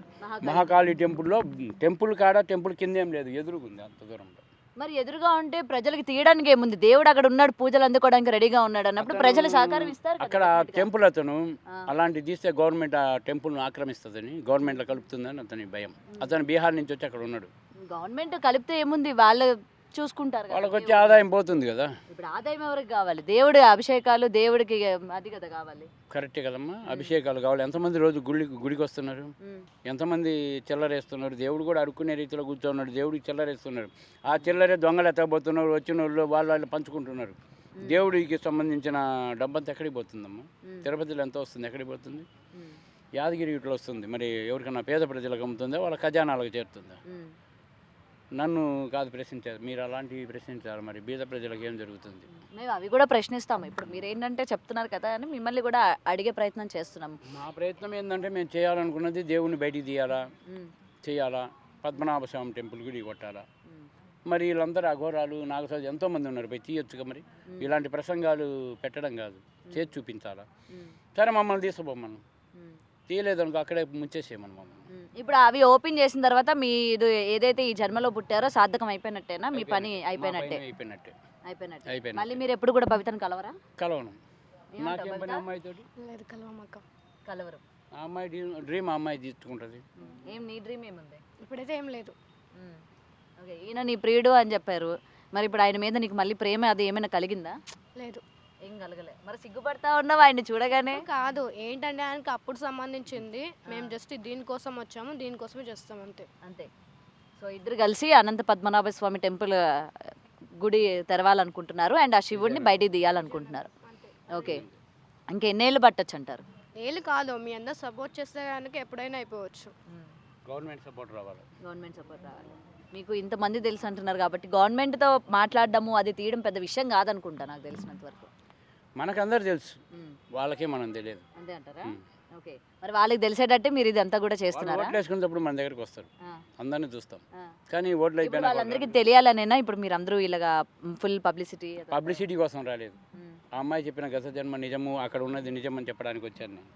Mahakali టెంపుల్లో టెంపుల్ కాడ టెంపుల్ కింద ఏం లేదు, ఎదురుగుంది అంత దూరంలో. మరి ఎదురుగా ఉంటే ప్రజలకి తీయడానికి ఏముంది? దేవుడు అక్కడ ఉన్నాడు, పూజలు అందుకోవడానికి రెడీగా ఉన్నాడు అన్నప్పుడు ప్రజలు సహకారం ఇస్తారు కదా. అక్కడ టెంపుల్ అతను అలాంటివి తీస్తే గవర్నమెంట్ ఆ టెంపుల్ను ఆక్రమిస్తుందని, గవర్నమెంట్లో కలుపుతుందని అతని భయం. అతను బీహార్ నుంచి వచ్చి అక్కడ ఉన్నాడు. గవర్నమెంట్ కలిపితే ఏముంది, వాళ్ళు చూసుకుంటారు కదా. వాళ్ళకి వచ్చే ఆదాయం పోతుంది కదా. ఇప్పుడు ఆదాయం ఎవరికి కావాలి? దేవుడి అభిషేకాలు దేవుడికి అది కదా కావాలి. కరెక్టే కదమ్మా, అభిషేకాలు కావాలి. ఎంతమంది రోజు గుడికి వస్తున్నారు, ఎంతమంది చిల్లరేస్తున్నారు. దేవుడు కూడా అడుక్కునే రీతిలో కూర్చోన్నాడు, దేవుడికి చిల్లరేస్తున్నారు. ఆ చిల్లరే దొంగలు ఎత్తకపోతున్నారు, వచ్చిన వాళ్ళు వాళ్ళు పంచుకుంటున్నారు. దేవుడికి సంబంధించిన డబ్బంతా ఎక్కడికి పోతుందమ్మా? తిరుపతిలో ఎంత వస్తుంది, ఎక్కడికి పోతుంది? యాదగిరి ఇట్లా వస్తుంది. మరి ఎవరికన్నా పేద ప్రజలకు అమ్ముతుందా, వాళ్ళ ఖజానాలకు చేరుతుందా? నన్ను కాదు ప్రశ్నించారు, మీరు అలాంటివి ప్రశ్నించారు. మరి బీద ప్రజలకు ఏం జరుగుతుంది? మేము అవి కూడా ప్రశ్నిస్తాము. ఇప్పుడు మీరు ఏంటంటే చెప్తున్నారు కదా అని మిమ్మల్ని కూడా అడిగే ప్రయత్నం చేస్తున్నాము. మా ప్రయత్నం ఏంటంటే మేము చేయాలనుకున్నది దేవుని బయటికి చేయాలా, పద్మనాభ స్వామి టెంపుల్ గుడి కొట్టాలా. మరి వీళ్ళందరూ అఘోరాలు నాగసాజు ఎంతోమంది ఉన్నారు, పోయి తీయొచ్చుగా. మరి ఇలాంటి ప్రసంగాలు పెట్టడం కాదు, చేసి చూపించాలా. సరే మమ్మల్ని తీసుకుపోమను, తీయలేదనుకో అక్కడే ముంచేసేయమను మమ్మల్ని. ఇప్పుడు అవి ఓపెన్ చేసిన తర్వాత మీ ఏదైతే ఈ జన్మలో పుట్టారో సార్థకం అయిపోయినట్టేనా? మీ పని అయిపోయినట్టే? అయిపోయినట్టే. మళ్ళీ మీరు ఎప్పుడు కూడా భవితను కలవరా? కలవను. నాకేం పని అమ్మాయితోటి? లేదు, కలవమక్క. కలవరు. ఆ అమ్మాయి డ్రీమ్ ఆ అమ్మాయి తీసుకుంటుంది. ఏం నీ డ్రీమ్ ఏముంది? ఇప్పుడైతే ఏం లేదు. ఓకే, ఈయన నీ ప్రియుడు అని చెప్పారు. మరి ఇప్పుడు ఆయన మీద నీకు మళ్ళీ ప్రేమ అది ఏమైనా కలిగిందా? లేదు, ఏం కలగలే. మరి సిగ్గుపడతా ఉన్నావు ఆయన్ని చూడగానే? కాదు, ఏంటంటే ఆయనకి అప్పుడు సంబంధించింది. మేము జస్ట్ దీనికోసం వచ్చాము, దీనికోసమే చేస్తాం అంతే. అంతే. సో ఇద్దరు కలిసి అనంత పద్మనాభ స్వామి టెంపుల్ గుడి తెరవాలనుకుంటున్నారు అండ్ ఆ శివుడిని బయటికి తీయాలనుకుంటున్నారు. ఓకే, ఇంకెన్నేళ్ళు పట్టచ్చు అంటారు? ఏళ్ళు కాదు, మీ అందరు సపోర్ట్ చేస్తే కనుక ఎప్పుడైనా అయిపోవచ్చు. గవర్నమెంట్ సపోర్ట్ రావాలి. గవర్నమెంట్ సపోర్ట్ రావాలి. మీకు ఇంతమంది తెలుసు అంటున్నారు కాబట్టి గవర్నమెంట్తో మాట్లాడడము అది తీయడం పెద్ద విషయం కాదనుకుంటా నాకు తెలిసినంత వరకు. మనకందరు తెలుసు, వాళ్ళకే మనం తెలియదు. అంతే అంటారా? ఓకే, మరి వాళ్ళకి తెలిసేటట్టే మీరు ఇదంతా కూడా చేస్తున్నారా? ఓట్లు వేసుకునేటప్పుడు మన దగ్గరికి వస్తారు, అందరినీ చూస్తాం. కానీ ఓట్లు అయిపోయినా వాళ్ళందరికీ తెలియాలనేనా ఇప్పుడు మీరు అందరూ ఇలాగా ఫుల్ పబ్లిసిటీ కోసం రాలేదు. ఆ అమ్మాయి చెప్పిన గత జన్మ నిజము, అక్కడ ఉన్నది నిజం అని చెప్పడానికి వచ్చాను నేను.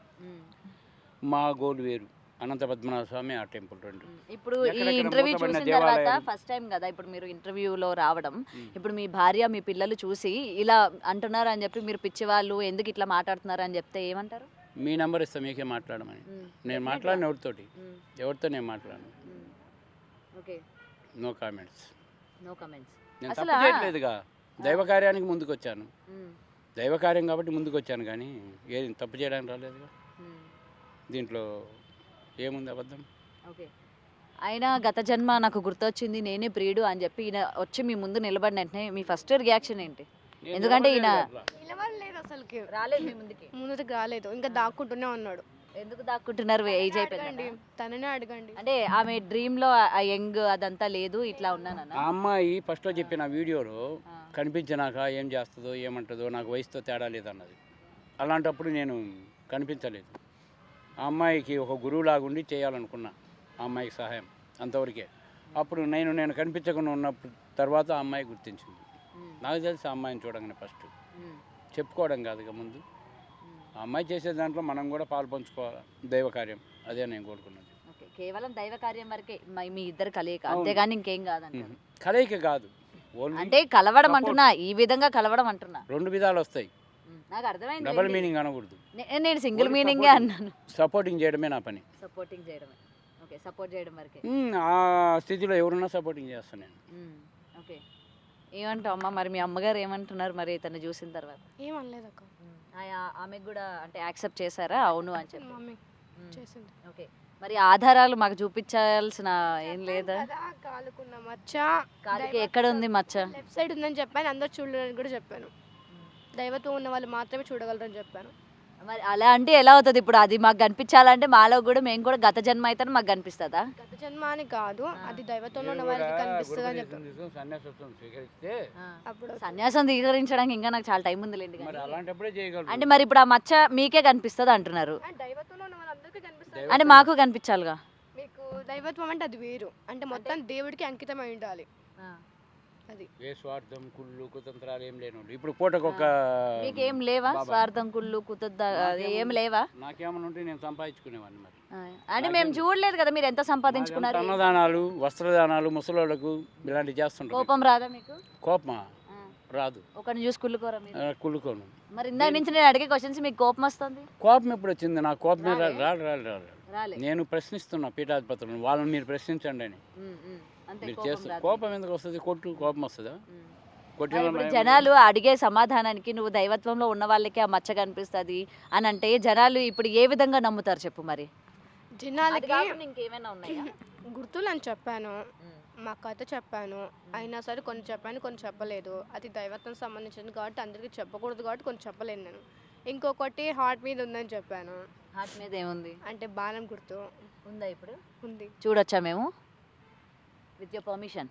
మా గోల్ వేరు, అనంత పద్మనాభ స్వామి ఆ టెంపుల్ రెండు. ఇప్పుడు ఈ ఇంటర్వ్యూ చూసిన తర్వాత ఫస్ట్ టైం కదా ఇప్పుడు మీరు ఇంటర్వ్యూలో రావడం, ఇప్పుడు మీ భార్య మీ పిల్లలు చూసి ఇలా అంటున్నారు అని చెప్పి మీరు పిచ్చివాళ్ళు ఎందుకు ఇట్లా మాట్లాడుతున్నారు అని చెప్తే ఏమంటారు? మీ నెంబర్ ఇస్తాం మీకే మాట్లాడమని. నేను మాట్లాడిన ఎవరితో నేను మాట్లాడను. Okay, no comments. నేను అసలు తప్పు చేయట్లేదుగా, దైవ కార్యానికి ముందుకు వచ్చాను. దైవ కార్యం కాబట్టి ముందుకు వచ్చాను, కానీ ఏది తప్పు చేయడానికి రాలేదుగా. దీంట్లో ఏముంది అబద్ధం? ఓకే, ఆయన గత జన్మ నాకు గుర్తొచ్చింది, నేనే ప్రియుడు అని చెప్పి ఈయన వచ్చి మీ ముందు నిలబడిన వెంటనే మీ ఫస్ట్ రియాక్షన్ ఏంటి? ఎందుకంటే ఈయన నిలబడలేదు, అసలుకి రాలేదు మీ ముందుకి రాలేదు, ఇంకా దాక్కుంటూనే ఉన్నాడు. ఎందుకు దాక్కుంటున్నారు? ఏజ్ అయిపోయింది, తననే అడగండి. అంటే ఆమె డ్రీమ్ లో ఆ యంగ్ అదంతా లేదు, ఇట్లా ఉన్నానన్న. ఆ అమ్మాయి ఫస్ట్లో చెప్పిన వీడియోలో కనిపించినాక ఏం చేస్తుందో ఏమంటుందో, నాకు వయసుతో తేడా లేదన్నది. అలాంటప్పుడు నేను కనిపించలేదు. ఆ అమ్మాయికి ఒక గురువులాగుండి చేయాలనుకున్నా, ఆ అమ్మాయికి సహాయం అంతవరకే. అప్పుడు నేను కనిపించకుండా ఉన్న తర్వాత ఆ అమ్మాయి గుర్తించింది. నాకు తెలిసి ఆ అమ్మాయిని చూడగానే ఫస్ట్ చెప్పుకోవడం కాదుగా, ముందు ఆ అమ్మాయి చేసే దాంట్లో మనం కూడా పాలు పంచుకోవాలి, దైవ కార్యం. అదే నేను కోరుకున్నది. ఓకే, కేవలం దైవ కార్యం వరకే మీ ఇద్దరు కలయిక, అంతేగాని ఇంకేం కాదంటారు? కలయిక కాదు, అంటే కలవడం అంటున్నా, ఈ విధంగా కలవడం అంటున్నా. రెండు విధాలు వస్తాయి, నాకు అర్థమైంది. డబుల్ మీనింగ్ అనకూడదు. నేను సింగిల్ మీనింగే అన్నాను. సపోర్టింగ్ చేయడమే నా పని. సపోర్టింగ్ చేయడమే. ఓకే, సపోర్ట్ చేయడం వరకే. ఆ స్థితిలో ఎవరున్నా సపోర్టింగ్ చేస్తాను నేను. ఓకే, ఏమంటావు అమ్మ? మరి మీ అమ్మగారు ఏమంటున్నారు మరి తను చూసిన తర్వాత? ఏమనలేదు అక్క. ఆమెకు కూడా అంటే యాక్సెప్ట్ చేశారా అవును అని చెప్పి? మమ్మీ చేసింది. ఓకే, మరి ఆధారాలు మాకు చూపించాల్సిన ఏం లేదా? కాలుకున్న మచ్చ, కాలుకి ఎక్కడ ఉంది మచ్చ? లెఫ్ట్ సైడ్ ఉందని చెప్పాను, అందరు చూడడానికి కూడా చెప్పాను. దైవత్వం ఉన్న వాళ్ళు మాత్రమే చూడగలరని చెప్పాను. మరి అలా అంటే ఎలా అవుతుంది ఇప్పుడు? అది మాకు కనిపించాలంటే మాలో కూడా మేము కూడా గత జన్మ అయితే మాకు కనిపిస్తుందా? గత జన్మ అని కాదు, అది దైవత్వంలో ఉన్న వాళ్ళకి కనిపిస్తుంది అని చెప్పాను. సన్యాసత్వం స్వీకరిస్తే అప్పుడు సన్యాసం స్వీకరించడానికి ఇంకా నాకు చాలా టైం ఉందిలేండి మరి కానీ. అలాంటప్పుడే చేయగలరు. అంటే మరి ఇప్పుడు ఆ మచ్చ మీకే కనిపిస్తుంది అంటున్నారు, దైవత్వంలో ఉన్న వాళ్ళందరికీ కనిపిస్తుంది. అంటే మాకు కనిపించాలిగా. మీకు దైవత్వం అంటే అది వేరు, అంటే మొత్తం దేవుడికి అంకితమై ఉండాలి. అది ఏ స్వార్థం కుళ్ళు కుతంత్రాలు ఏం లేను. ఇప్పుడు పూటకు ఒక మీకేం లేవా స్వార్థం కుళ్ళు ఏం లేవా? నాకేమన్నా ఉంటే నేను సంపాదించుకునేవాడిని. మరి అంటే మేము చూడలేదు కదా మీరు ఎంత సంపాదించుకున్నారు. అన్నదానాలు వస్త్రదానాలు ముసలోళ్ళకు ఇలాంటివి చేస్తుంటారు. కోపం రాదా మీకు? కోపమా? రాదు. ఒకరిని చూసి కుళ్ళుకోరా మీరు? కుళ్ళుకోను. మరి ఇందాక నుంచి నేను అడిగే క్వశ్చన్స్ మీకు కోపం వస్తుంది? కోపం ఎప్పుడు వచ్చింది? నాకు కోపమే రాదు. రాలే. నేను ప్రశ్నిస్తున్నా పీఠాధిపతులను, వాళ్ళని మీరు ప్రశ్నించండి అని. మీరు చేస్తారు. కోపం ఎందుకు వస్తుంది? కొట్టు, కోపం వస్తుందా? కొట్టిన ఇప్పుడు జనాలు అడిగే సమాధానానికి నువ్వు దైవత్వంలో ఉన్న వాళ్ళకి ఆ మచ్చ కనిపిస్తుంది అని అంటే జనాలు ఇప్పుడు ఏ విధంగా నమ్ముతారు చెప్పు? మరి జనాలకి ఇంకేమైనా ఉన్నాయా? గుర్తులు అని చెప్పాను, మా కథ చెప్పాను, అయినా సరే కొన్ని చెప్పాను కొన్ని చెప్పలేదు. అది దైవత్వం సంబంధించింది కాబట్టి అందరికీ చెప్పకూడదు కాబట్టి కొన్ని చెప్పలేను నేను. ఇంకొకటి హార్ట్ మీద ఉందని చెప్పాను. హార్ట్ మీద ఏముంది? అంటే బాణం గుర్తు ఉందా ఇప్పుడు? ఉంది. చూడొచ్చా మేము with your permission?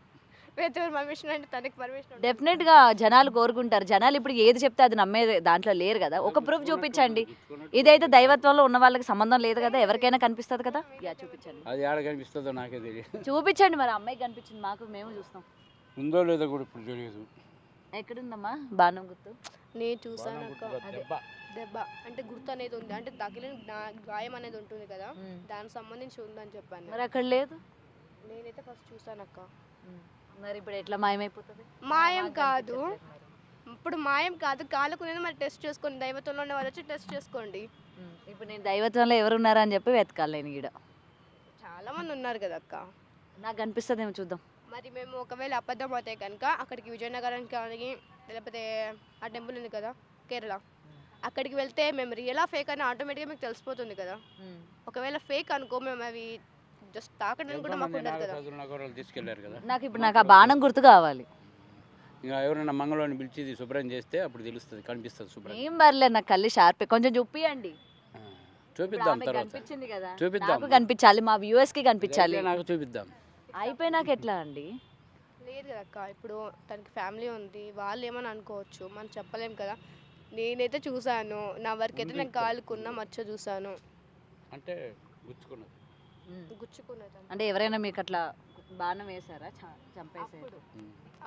With your permission అంటే తనకి పర్మిషన్. డెఫినెట్గా జనాలు కోరుకుంటారు. జనాలు ఇప్పుడు ఏది చెప్తే అది నమ్మే దాంట్లో లేరు కదా. ఒక ప్రూఫ్ చూపించండి. ఇదైతే దైవత్వంలో ఉన్న వాళ్ళకి సంబంధం లేదు కదా, ఎవరికైనా కనిపిస్తుంది కదా. చూపించండి. అది ఆడ కనిపిస్తుందో నాకే తెలియదు. చూపించండి. మరి అమ్మాయికి కనిపించింది, మాకు మేము చూస్తాం. ఉందో లేదో కూడా ఇప్పుడు తెలియదు. ఎక్కడుందమ్మా బాణం గుర్తు? నేను చూసాను అక్క. దెబ్బ. దెబ్బ అంటే గుర్తు అనేది ఉంది, అంటే తగిలిన గాయం అనేది ఉంటుంది కదా, దానికి సంబంధించి ఉందని చెప్పాను. మరి అక్కడ లేదు. నేనైతే ఫస్ట్ చూసాను అక్క. మరి ఇప్పుడు ఎట్లా మాయమైపోతుంది? మాయం కాదు, ఇప్పుడు మాయం కాదు, కాలుకునేది మరి టెస్ట్ చేసుకోండి. దైవత్వంలో ఉన్న వాళ్ళు వచ్చి టెస్ట్ చేసుకోండి. ఇప్పుడు నేను దైవత్వంలో ఎవరు ఉన్నారా అని చెప్పి వెతకాలి నేను ఈడ. చాలా మంది ఉన్నారు కదా అక్క. నాకు కనిపిస్తుంది ఏమో చూద్దాం. మరి మేము ఒకవేళ అబద్ధం అయితే కనుక అక్కడికి విజయనగరానికి కానీ లేకపోతే ఆ టెంపుల్ ఉంది కదా కేరళ, అక్కడికి వెళ్తే మేము రియలా ఫేక్ అని ఆటోమేటిక్గా మీకు తెలిసిపోతుంది కదా. ఒకవేళ ఫేక్ అనుకో, మేము అవి జస్ట్ తాకడానికి కూడా మాకు ఉండదు కదా. తీసుకెళ్లారు కదా. నాకు ఆ బాణం గుర్తు కావాలి. ఇంకా ఎవరైనా మంగళవారిని పిలిచి ఇది శుభ్రం చేస్తే అప్పుడు తెలుస్తుంది, కనిపిస్తుంది శుభ్రం. ఏం పర్లేదు, నాకు కళ్ళు షార్ప్ కొంచెం చూపియండి. చూపిద్దాం తర్వాత. కనిపించింది కదా, చూపిద్దాం. నాకు కనిపించాలి, మా వ్యూవర్స్ కి కనిపించాలి. నాకు చూపిద్దాం. అయిపోయినాక ఎట్లా అండి? లేదు కదా అక్క, ఇప్పుడు తనకి ఫ్యామిలీ ఉంది, వాళ్ళు ఏమని అనుకోవచ్చు, మనం చెప్పలేం కదా. నేనైతే చూసాను, నా వరకు అయితే నేను కాలుకున్న మచ్చ చూసాను. అంటే గుచ్చుకున్నది. గుచ్చుకున్నది అంటే ఎవరైనా మీకు అట్లా బాణం వేసారా, చంపేసారు?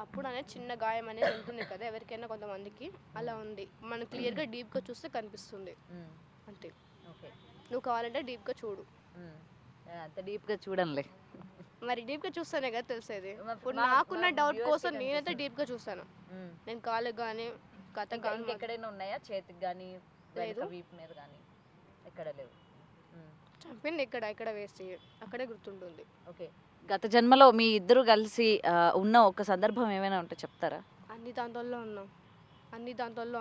అప్పుడు అనేది చిన్న గాయం అనేది ఉంటుంది కదా ఎవరికైనా కొంతమందికి, అలా ఉంది. మనం క్లియర్గా డీప్గా చూస్తే కనిపిస్తుంది అంతే. ఓకే, నువ్వు కావాలంటే డీప్గా చూడు. అంత డీప్గా చూడంలే. మరి డీప్గా చూస్తానే కదా తెలిసేది. ఇప్పుడు నాకున్న డౌట్ కోసం నేనైతే డీప్గా చూసాను. నేను కాళ్ళకి కానీ కథ కానీ ఎక్కడైనా ఉన్నాయా? చేతికి కానీ లేదు, వీపు మీద కానీ ఎక్కడ లేవు. చంపింది ఇక్కడ వేసి అక్కడే గుర్తుంటుంది. ఓకే, గత జన్మలో మీ ఇద్దరు కలిసి ఉన్న ఒక సందర్భం ఏమైనా ఉంటే చెప్తారా? అన్ని దాంట్లో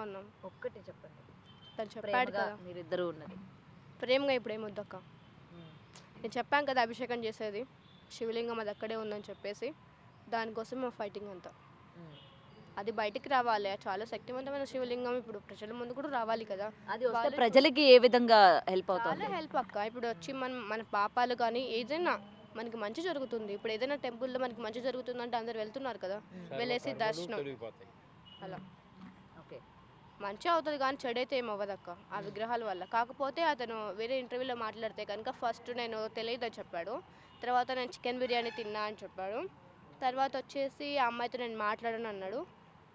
ఉన్నాం. ఒక్కటి చెప్పండి. తను చెప్పాడు కదా మీరిద్దరు ఉన్నది ప్రేమగా. ఇప్పుడు ఏమొద్దక్క, నేను చెప్పాను కదా అభిషేకం చేసేది శివలింగం అది అక్కడే ఉందని చెప్పేసి, దానికోసం మా ఫైటింగ్ అంతా. అది బయటికి రావాలి, చాలా శక్తివంతమైన శివలింగం ఇప్పుడు ప్రజల ముందు కూడా రావాలి కదా. అది వస్తే ప్రజలకి ఏ విధంగా హెల్ప్ అవుతుంది? చాలా హెల్ప్ అక్క. ఇప్పుడు వచ్చి మన పాపాలు కానీ ఏదైనా మనకి మంచి జరుగుతుంది. ఇప్పుడు ఏదైనా టెంపుల్లో మనకి మంచి జరుగుతుందంటే అందరు వెళ్తున్నారు కదా, వెళ్ళేసి దర్శనం అలా ఓకే, మంచి అవుతుంది కానీ చెడైతే ఏం అవ్వదక్క ఆ విగ్రహాల వల్ల. కాకపోతే అతను వేరే ఇంటర్వ్యూలో మాట్లాడితే కనుక ఫస్ట్ నేను తెలియదని చెప్పాడు, తర్వాత నేను చికెన్ బిర్యానీ తిన్నా అని చెప్పాడు, తర్వాత వచ్చేసి ఆ అమ్మాయితో నేను మాట్లాడను అన్నాడు.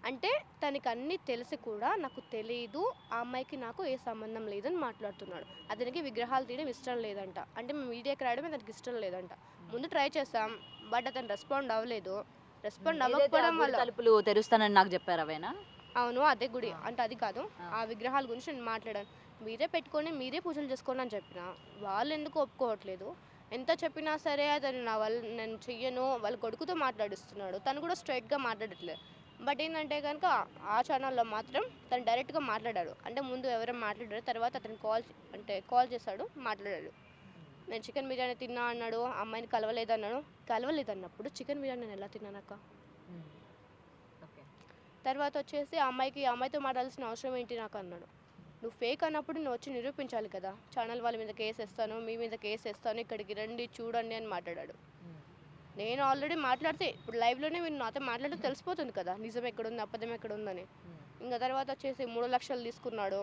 అంటే తనకి అన్నీ తెలిసి కూడా నాకు తెలియదు, ఆ అమ్మాయికి నాకు ఏ సంబంధం లేదని మాట్లాడుతున్నాడు. అతనికి విగ్రహాలు తీయడం ఇష్టం లేదంట, అంటే మేము మీడియాకి రావడం అతనికి ఇష్టం లేదంట. ముందు ట్రై చేస్తాం బట్ అతను రెస్పాండ్ అవ్వలేదు. రెస్పాండ్ అవ్వకపోవడం వల్ల తలుపులు తెరుస్తానని నాకు చెప్పారు అవేనా? అవును, అదే గుడి అంటే అది కాదు, ఆ విగ్రహాల గురించి నేను మాట్లాడాను. మీరే పెట్టుకొని మీరే పూజలు చేసుకోండి అని చెప్పిన, వాళ్ళు ఎందుకు ఒప్పుకోవట్లేదు. ఎంత చెప్పినా సరే అతను నా వల్ల నేను చెయ్యను, వాళ్ళ కొడుకుతో మాట్లాడిస్తున్నాడు. తను కూడా స్ట్రైట్గా మాట్లాడట్లేదు. బట్ ఏంటంటే కనుక ఆ ఛానల్లో మాత్రం తను డైరెక్ట్గా మాట్లాడాడు. అంటే ముందు ఎవరైనా మాట్లాడారు, తర్వాత అతను కాల్ చేశాడు, మాట్లాడాడు. నేను చికెన్ బిర్యానీ తిన్నా అన్నాడు, అమ్మాయిని కలవలేదు అన్నాడు. కలవలేదు అన్నప్పుడు చికెన్ బిర్యానీ నేను ఎలా తిన్నానక్క? తర్వాత వచ్చేసి ఆ అమ్మాయితో మాట్లాడాల్సిన అవసరం ఏంటి నాకు అన్నాడు. నువ్వు ఫేక్ అన్నప్పుడు నువ్వు వచ్చి నిరూపించాలి కదా, ఛానల్ వాళ్ళ మీద కేసు వేస్తాను, మీ మీద కేసు వేస్తాను, ఇక్కడికి రండి చూడండి అని మాట్లాడాడు. నేను ఆల్రెడీ మాట్లాడితే ఇప్పుడు లైవ్లోనే మీరు నాతో మాట్లాడితే తెలిసిపోతుంది కదా నిజం ఎక్కడుంది అబద్ధం ఎక్కడుందని. ఇంకా తర్వాత వచ్చేసి 3 లక్షలు తీసుకున్నాడు,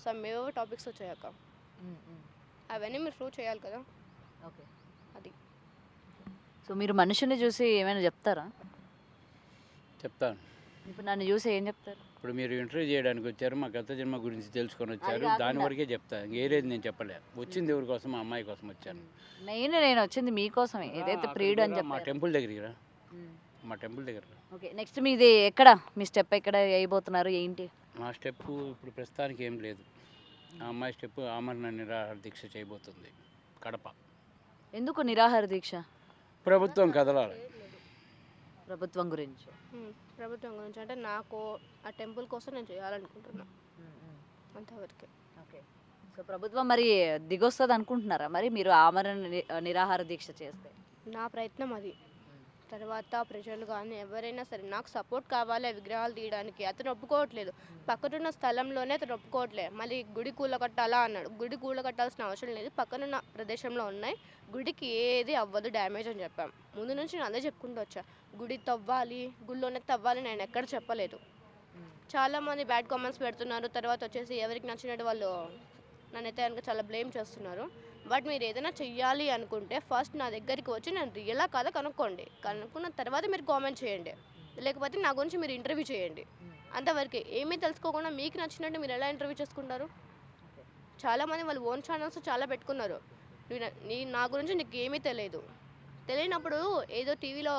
సమ్ ఏవో టాపిక్స్ వచ్చాయక్క, అవన్నీ మీరు ప్రూవ్ చేయాలి కదా. ఓకే. అది సో మీరు మనుషుని చూసి ఏమైనా చెప్తారా? చెప్తాను. ఇప్పుడు నన్ను చూసి ఏం చెప్తారు? ఇప్పుడు మీరు ఇంటర్వ్యూ చేయడానికి వచ్చారు, మా గత జన్మ గురించి తెలుసుకొని వచ్చారు, కాకుండా- దాని వరకే చెప్తాను. ఏరేది నేను చెప్పలే. వచ్చింది ఎవరి కోసం? మా అమ్మాయి కోసం వచ్చాను. నేను వచ్చింది మీకోసమే, ఏదైతే ప్రియుడు అని మా చెప్పారు. టెంపుల్ దగ్గరికి రా, మా టెంపుల్ దగ్గర రా. ఓకే, నెక్స్ట్ మీది ఎక్కడ, మీ స్టెప్ ఎక్కడ వేయబోతున్నారు ఏంటి? మా స్టెప్ ఇప్పుడు ప్రస్తుతానికి ఏం లేదు. ఆ అమ్మాయి స్టెప్ ఆమరణ నిరాహార దీక్ష చేయబోతుంది కడప. ఎందుకు నిరాహార దీక్ష? ప్రభుత్వం కదలాలి. ప్రభుత్వం గురించి. ప్రభుత్వం గురించి అంటే నాకు ఆ టెంపుల్ కోసం నేను చేయాలనుకుంటున్నా, అంతవరకే. ఓకే. సో ప్రభుత్వం మరి దిగొస్తుంది అనుకుంటున్నారా మరి మీరు ఆమరణ నిరాహార దీక్ష చేస్తే? నా ప్రయత్నం అది. తర్వాత ప్రజలు కానీ ఎవరైనా సరే నాకు సపోర్ట్ కావాలి ఆ విగ్రహాలు తీయడానికి. అతను ఒప్పుకోవట్లేదు, పక్కనున్న స్థలంలోనే అతను ఒప్పుకోవట్లేదు. మళ్ళీ గుడి కూలగట్టాలా అన్నాడు. గుడి కూలగట్టాల్సిన అవసరం లేదు, పక్కనున్న ప్రదేశంలో ఉన్నాయి, గుడికి ఏది అవ్వదు డ్యామేజ్ అని చెప్పాం. ముందు నుంచి నేను అదే చెప్పుకుంటూ వచ్చా, గుడి తవ్వాలి, గుళ్ళోనే తవ్వాలి నేను ఎక్కడ చెప్పలేదు. చాలామంది బ్యాడ్ కామెంట్స్ పెడుతున్నారు, తర్వాత వచ్చేసి ఎవరికి నచ్చినట్టు వాళ్ళు నన్నైతే కనుక చాలా బ్లేమ్ చేస్తున్నారు. బట్ మీరు ఏదైనా చెయ్యాలి అనుకుంటే ఫస్ట్ నా దగ్గరికి వచ్చి నేను రియలా కాదా కనుక్కోండి, కనుక్కున్న తర్వాత మీరు కామెంట్ చేయండి, లేకపోతే నా గురించి మీరు ఇంటర్వ్యూ చేయండి. అంతవరకే. ఏమీ తెలుసుకోకుండా మీకు నచ్చినట్టు మీరు ఎలా ఇంటర్వ్యూ చేసుకుంటారు? చాలామంది వాళ్ళు ఓన్ ఛానల్స్ చాలా పెట్టుకున్నారు. నా గురించి నీకు ఏమీ తెలియనప్పుడు ఏదో టీవీలో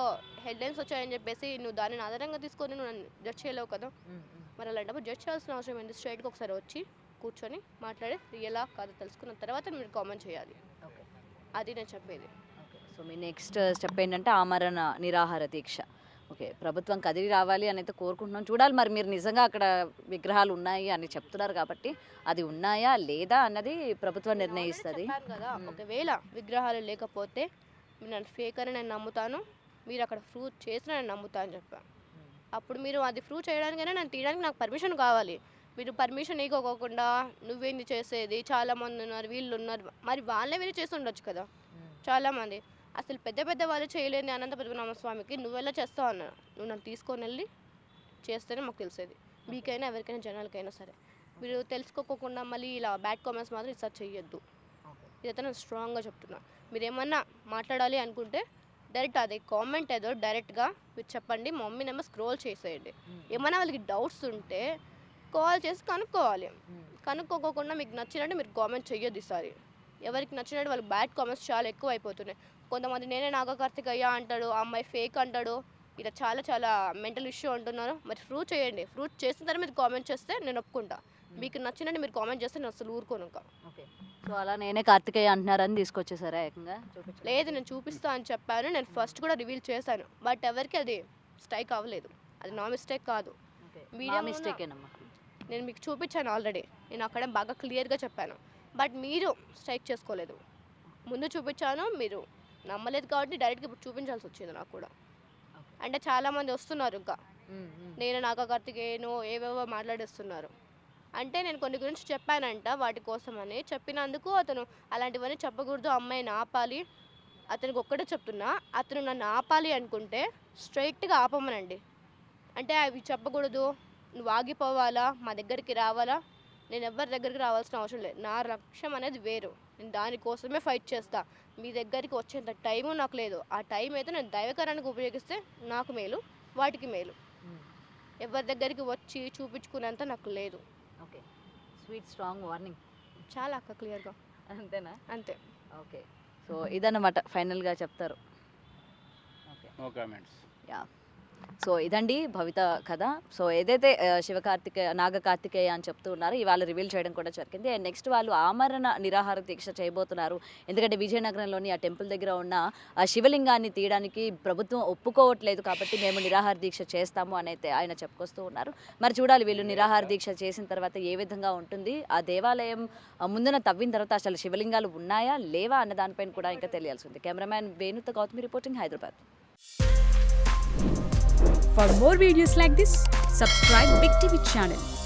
హెడ్లైన్స్ వచ్చాయని చెప్పేసి నువ్వు దానిని ఆధారంగా తీసుకొని నువ్వు నన్ను జడ్జ్ చేయలేవు కదా. మరి అలాంటప్పుడు జడ్జ్ చేయాల్సిన అవసరం ఏంటి? స్ట్రైట్గా ఒకసారి వచ్చి కూర్చొని మాట్లాడి రియలా కాదు తెలుసుకున్న తర్వాత మీరు కామెంట్ చేయాలి. ఓకే, అది నేను చెప్పేది. సో మీ నెక్స్ట్ స్టెప్ ఏంటంటే ఆమరణ నిరాహార దీక్ష. ఓకే, ప్రభుత్వం కదిలి రావాలి అని అయితే కోరుకుంటున్నాం. చూడాలి మరి మీరు నిజంగా అక్కడ విగ్రహాలు ఉన్నాయి అని చెప్తున్నారు కాబట్టి అది ఉన్నాయా లేదా అన్నది ప్రభుత్వం నిర్ణయిస్తుంది. చెప్పాను కదా, ఒకవేళ విగ్రహాలు లేకపోతే మీరు నన్ను ఫేక్ అని నేను నమ్ముతాను, మీరు అక్కడ ప్రూవ్ చేసిన నేను నమ్ముతాను అని చెప్పాను. అప్పుడు మీరు అది ప్రూవ్ చేయడానికైనా నేను తీయడానికి నాకు పర్మిషన్ కావాలి. మీరు పర్మిషన్ ఇవ్వకోకుండా నువ్వేంది చేసేది, చాలామంది ఉన్నారు, వీళ్ళు ఉన్నారు, మరి వాళ్ళే వీళ్ళు చేసి ఉండొచ్చు కదా. చాలామంది అసలు పెద్ద వాళ్ళు చేయలేని అనంత పద్మనాభ స్వామికి నువ్వెలా చేస్తావు అన్నారు. నువ్వు నన్ను తీసుకొని వెళ్ళి చేస్తేనే మాకు తెలిసేది, మీకైనా ఎవరికైనా జనాలకైనా సరే. మీరు తెలుసుకోకుండా మళ్ళీ ఇలా బ్యాడ్ కామెంట్స్ మాత్రం రీసెర్చ్ చేయొద్దు. ఇదైతే నేను స్ట్రాంగ్గా చెప్తున్నా. మీరు ఏమన్నా మాట్లాడాలి అనుకుంటే డైరెక్ట్ అదే కామెంట్ ఏదో డైరెక్ట్గా మీరు చెప్పండి, మా మమ్మీ నెంబర్ స్క్రోల్ చేసేయండి. ఏమైనా వాళ్ళకి డౌట్స్ ఉంటే కాల్ చేసి కనుక్కోవాలి. కనుక్కోకుండా మీకు నచ్చినట్టు మీరు కామెంట్ చెయ్యొద్దు. ఈసారి ఎవరికి నచ్చినట్టు వాళ్ళకి బ్యాడ్ కామెంట్స్ చాలా ఎక్కువ అయిపోతున్నాయి. కొంతమంది నేనే నాగ కార్తికేయ అంటాడు, ఆ అమ్మాయి ఫేక్ అంటాడు, ఇలా చాలా మెంటల్ ఇష్యూ అంటున్నారు. మరి ప్రూవ్ చేయండి, ప్రూవ్ చేసిన తర్వాత మీరు కామెంట్ చేస్తే నేను ఒప్పుకుంటా. మీకు నచ్చినట్టు మీరు కామెంట్ చేస్తే నేను అసలు ఊరుకోను ఇంకా. ఓకే, సో అలా నేనే కార్తికేయ అంటున్నారని తీసుకొచ్చేసారా ఏకంగా? లేదు, నేను చూపిస్తా అని చెప్పాను, నేను ఫస్ట్ కూడా రివీల్ చేశాను, బట్ ఎవరికి అది స్ట్రైక్ అవ్వలేదు. అది నా మిస్టేక్ కాదు, మిస్టేకేనమ్మా. నేను మీకు చూపించాను ఆల్రెడీ, నేను అక్కడ బాగా క్లియర్గా చెప్పాను, బట్ మీరు స్ట్రైక్ చేసుకోలేదు. ముందు చూపించాను, మీరు నమ్మలేదు కాబట్టి డైరెక్ట్గా ఇప్పుడు చూపించాల్సి వచ్చింది నాకు కూడా. అంటే చాలామంది వస్తున్నారు ఇంకా నేను నాగ కార్తికేయను ఏవేవో మాట్లాడేస్తున్నారు. అంటే నేను కొన్ని గురించి చెప్పానంట, వాటి కోసమని చెప్పినందుకు అతను అలాంటివన్నీ చెప్పకూడదు, అమ్మాయిని ఆపాలి, అతనికి ఒక్కటే చెప్తున్నా, అతను నన్ను ఆపాలి అనుకుంటే స్ట్రైట్గా ఆపమనండి. అంటే అవి చెప్పకూడదు, నువ్వు ఆగిపోవాలా, మా దగ్గరికి రావాలా, నేను ఎవరి దగ్గరికి రావాల్సిన అవసరం లేదు. నా లక్ష్యం అనేది వేరు, నేను దానికోసమే ఫైట్ చేస్తా. మీ దగ్గరికి వచ్చేంత టైము నాకు లేదు. ఆ టైం అయితే నేను దైవకరానికి ఉపయోగిస్తే నాకు మేలు, వాటికి మేలు. ఎవరి దగ్గరికి వచ్చి చూపించుకునేంత నాకు లేదు. Okay, sweet strong warning. చాలా అక్క క్లియర్గా. అంతేనా? అంతే. ఓకే, సో ఇదన్నమాట ఫైనల్గా చెప్తారు. Okay, no comments. Yeah, so ఇదండి భవిత కథ. సో ఏదైతే నాగ కార్తికేయ అని చెప్తూ ఉన్నారు, ఇవాళ రివీల్ చేయడం కూడా జరిగింది. అండ్ నెక్స్ట్ వాళ్ళు ఆమరణ నిరాహార దీక్ష చేయబోతున్నారు. ఎందుకంటే విజయనగరంలోని ఆ టెంపుల్ దగ్గర ఉన్న ఆ శివలింగాన్ని తీయడానికి ప్రభుత్వం ఒప్పుకోవట్లేదు కాబట్టి మేము నిరాహార దీక్ష చేస్తాము అని అయితే ఆయన చెప్పుకొస్తూ ఉన్నారు. మరి చూడాలి వీళ్ళు నిరాహార దీక్ష చేసిన తర్వాత ఏ విధంగా ఉంటుంది, ఆ దేవాలయం ముందున తవ్విన తర్వాత అసలు శివలింగాలు ఉన్నాయా లేవా అన్న దానిపైన కూడా ఇంకా తెలియాల్సి ఉంది. కెమెరామ్యాన్ వేణుతో Gautami reporting, Hyderabad. For more videos like this, Subscribe Big TV channel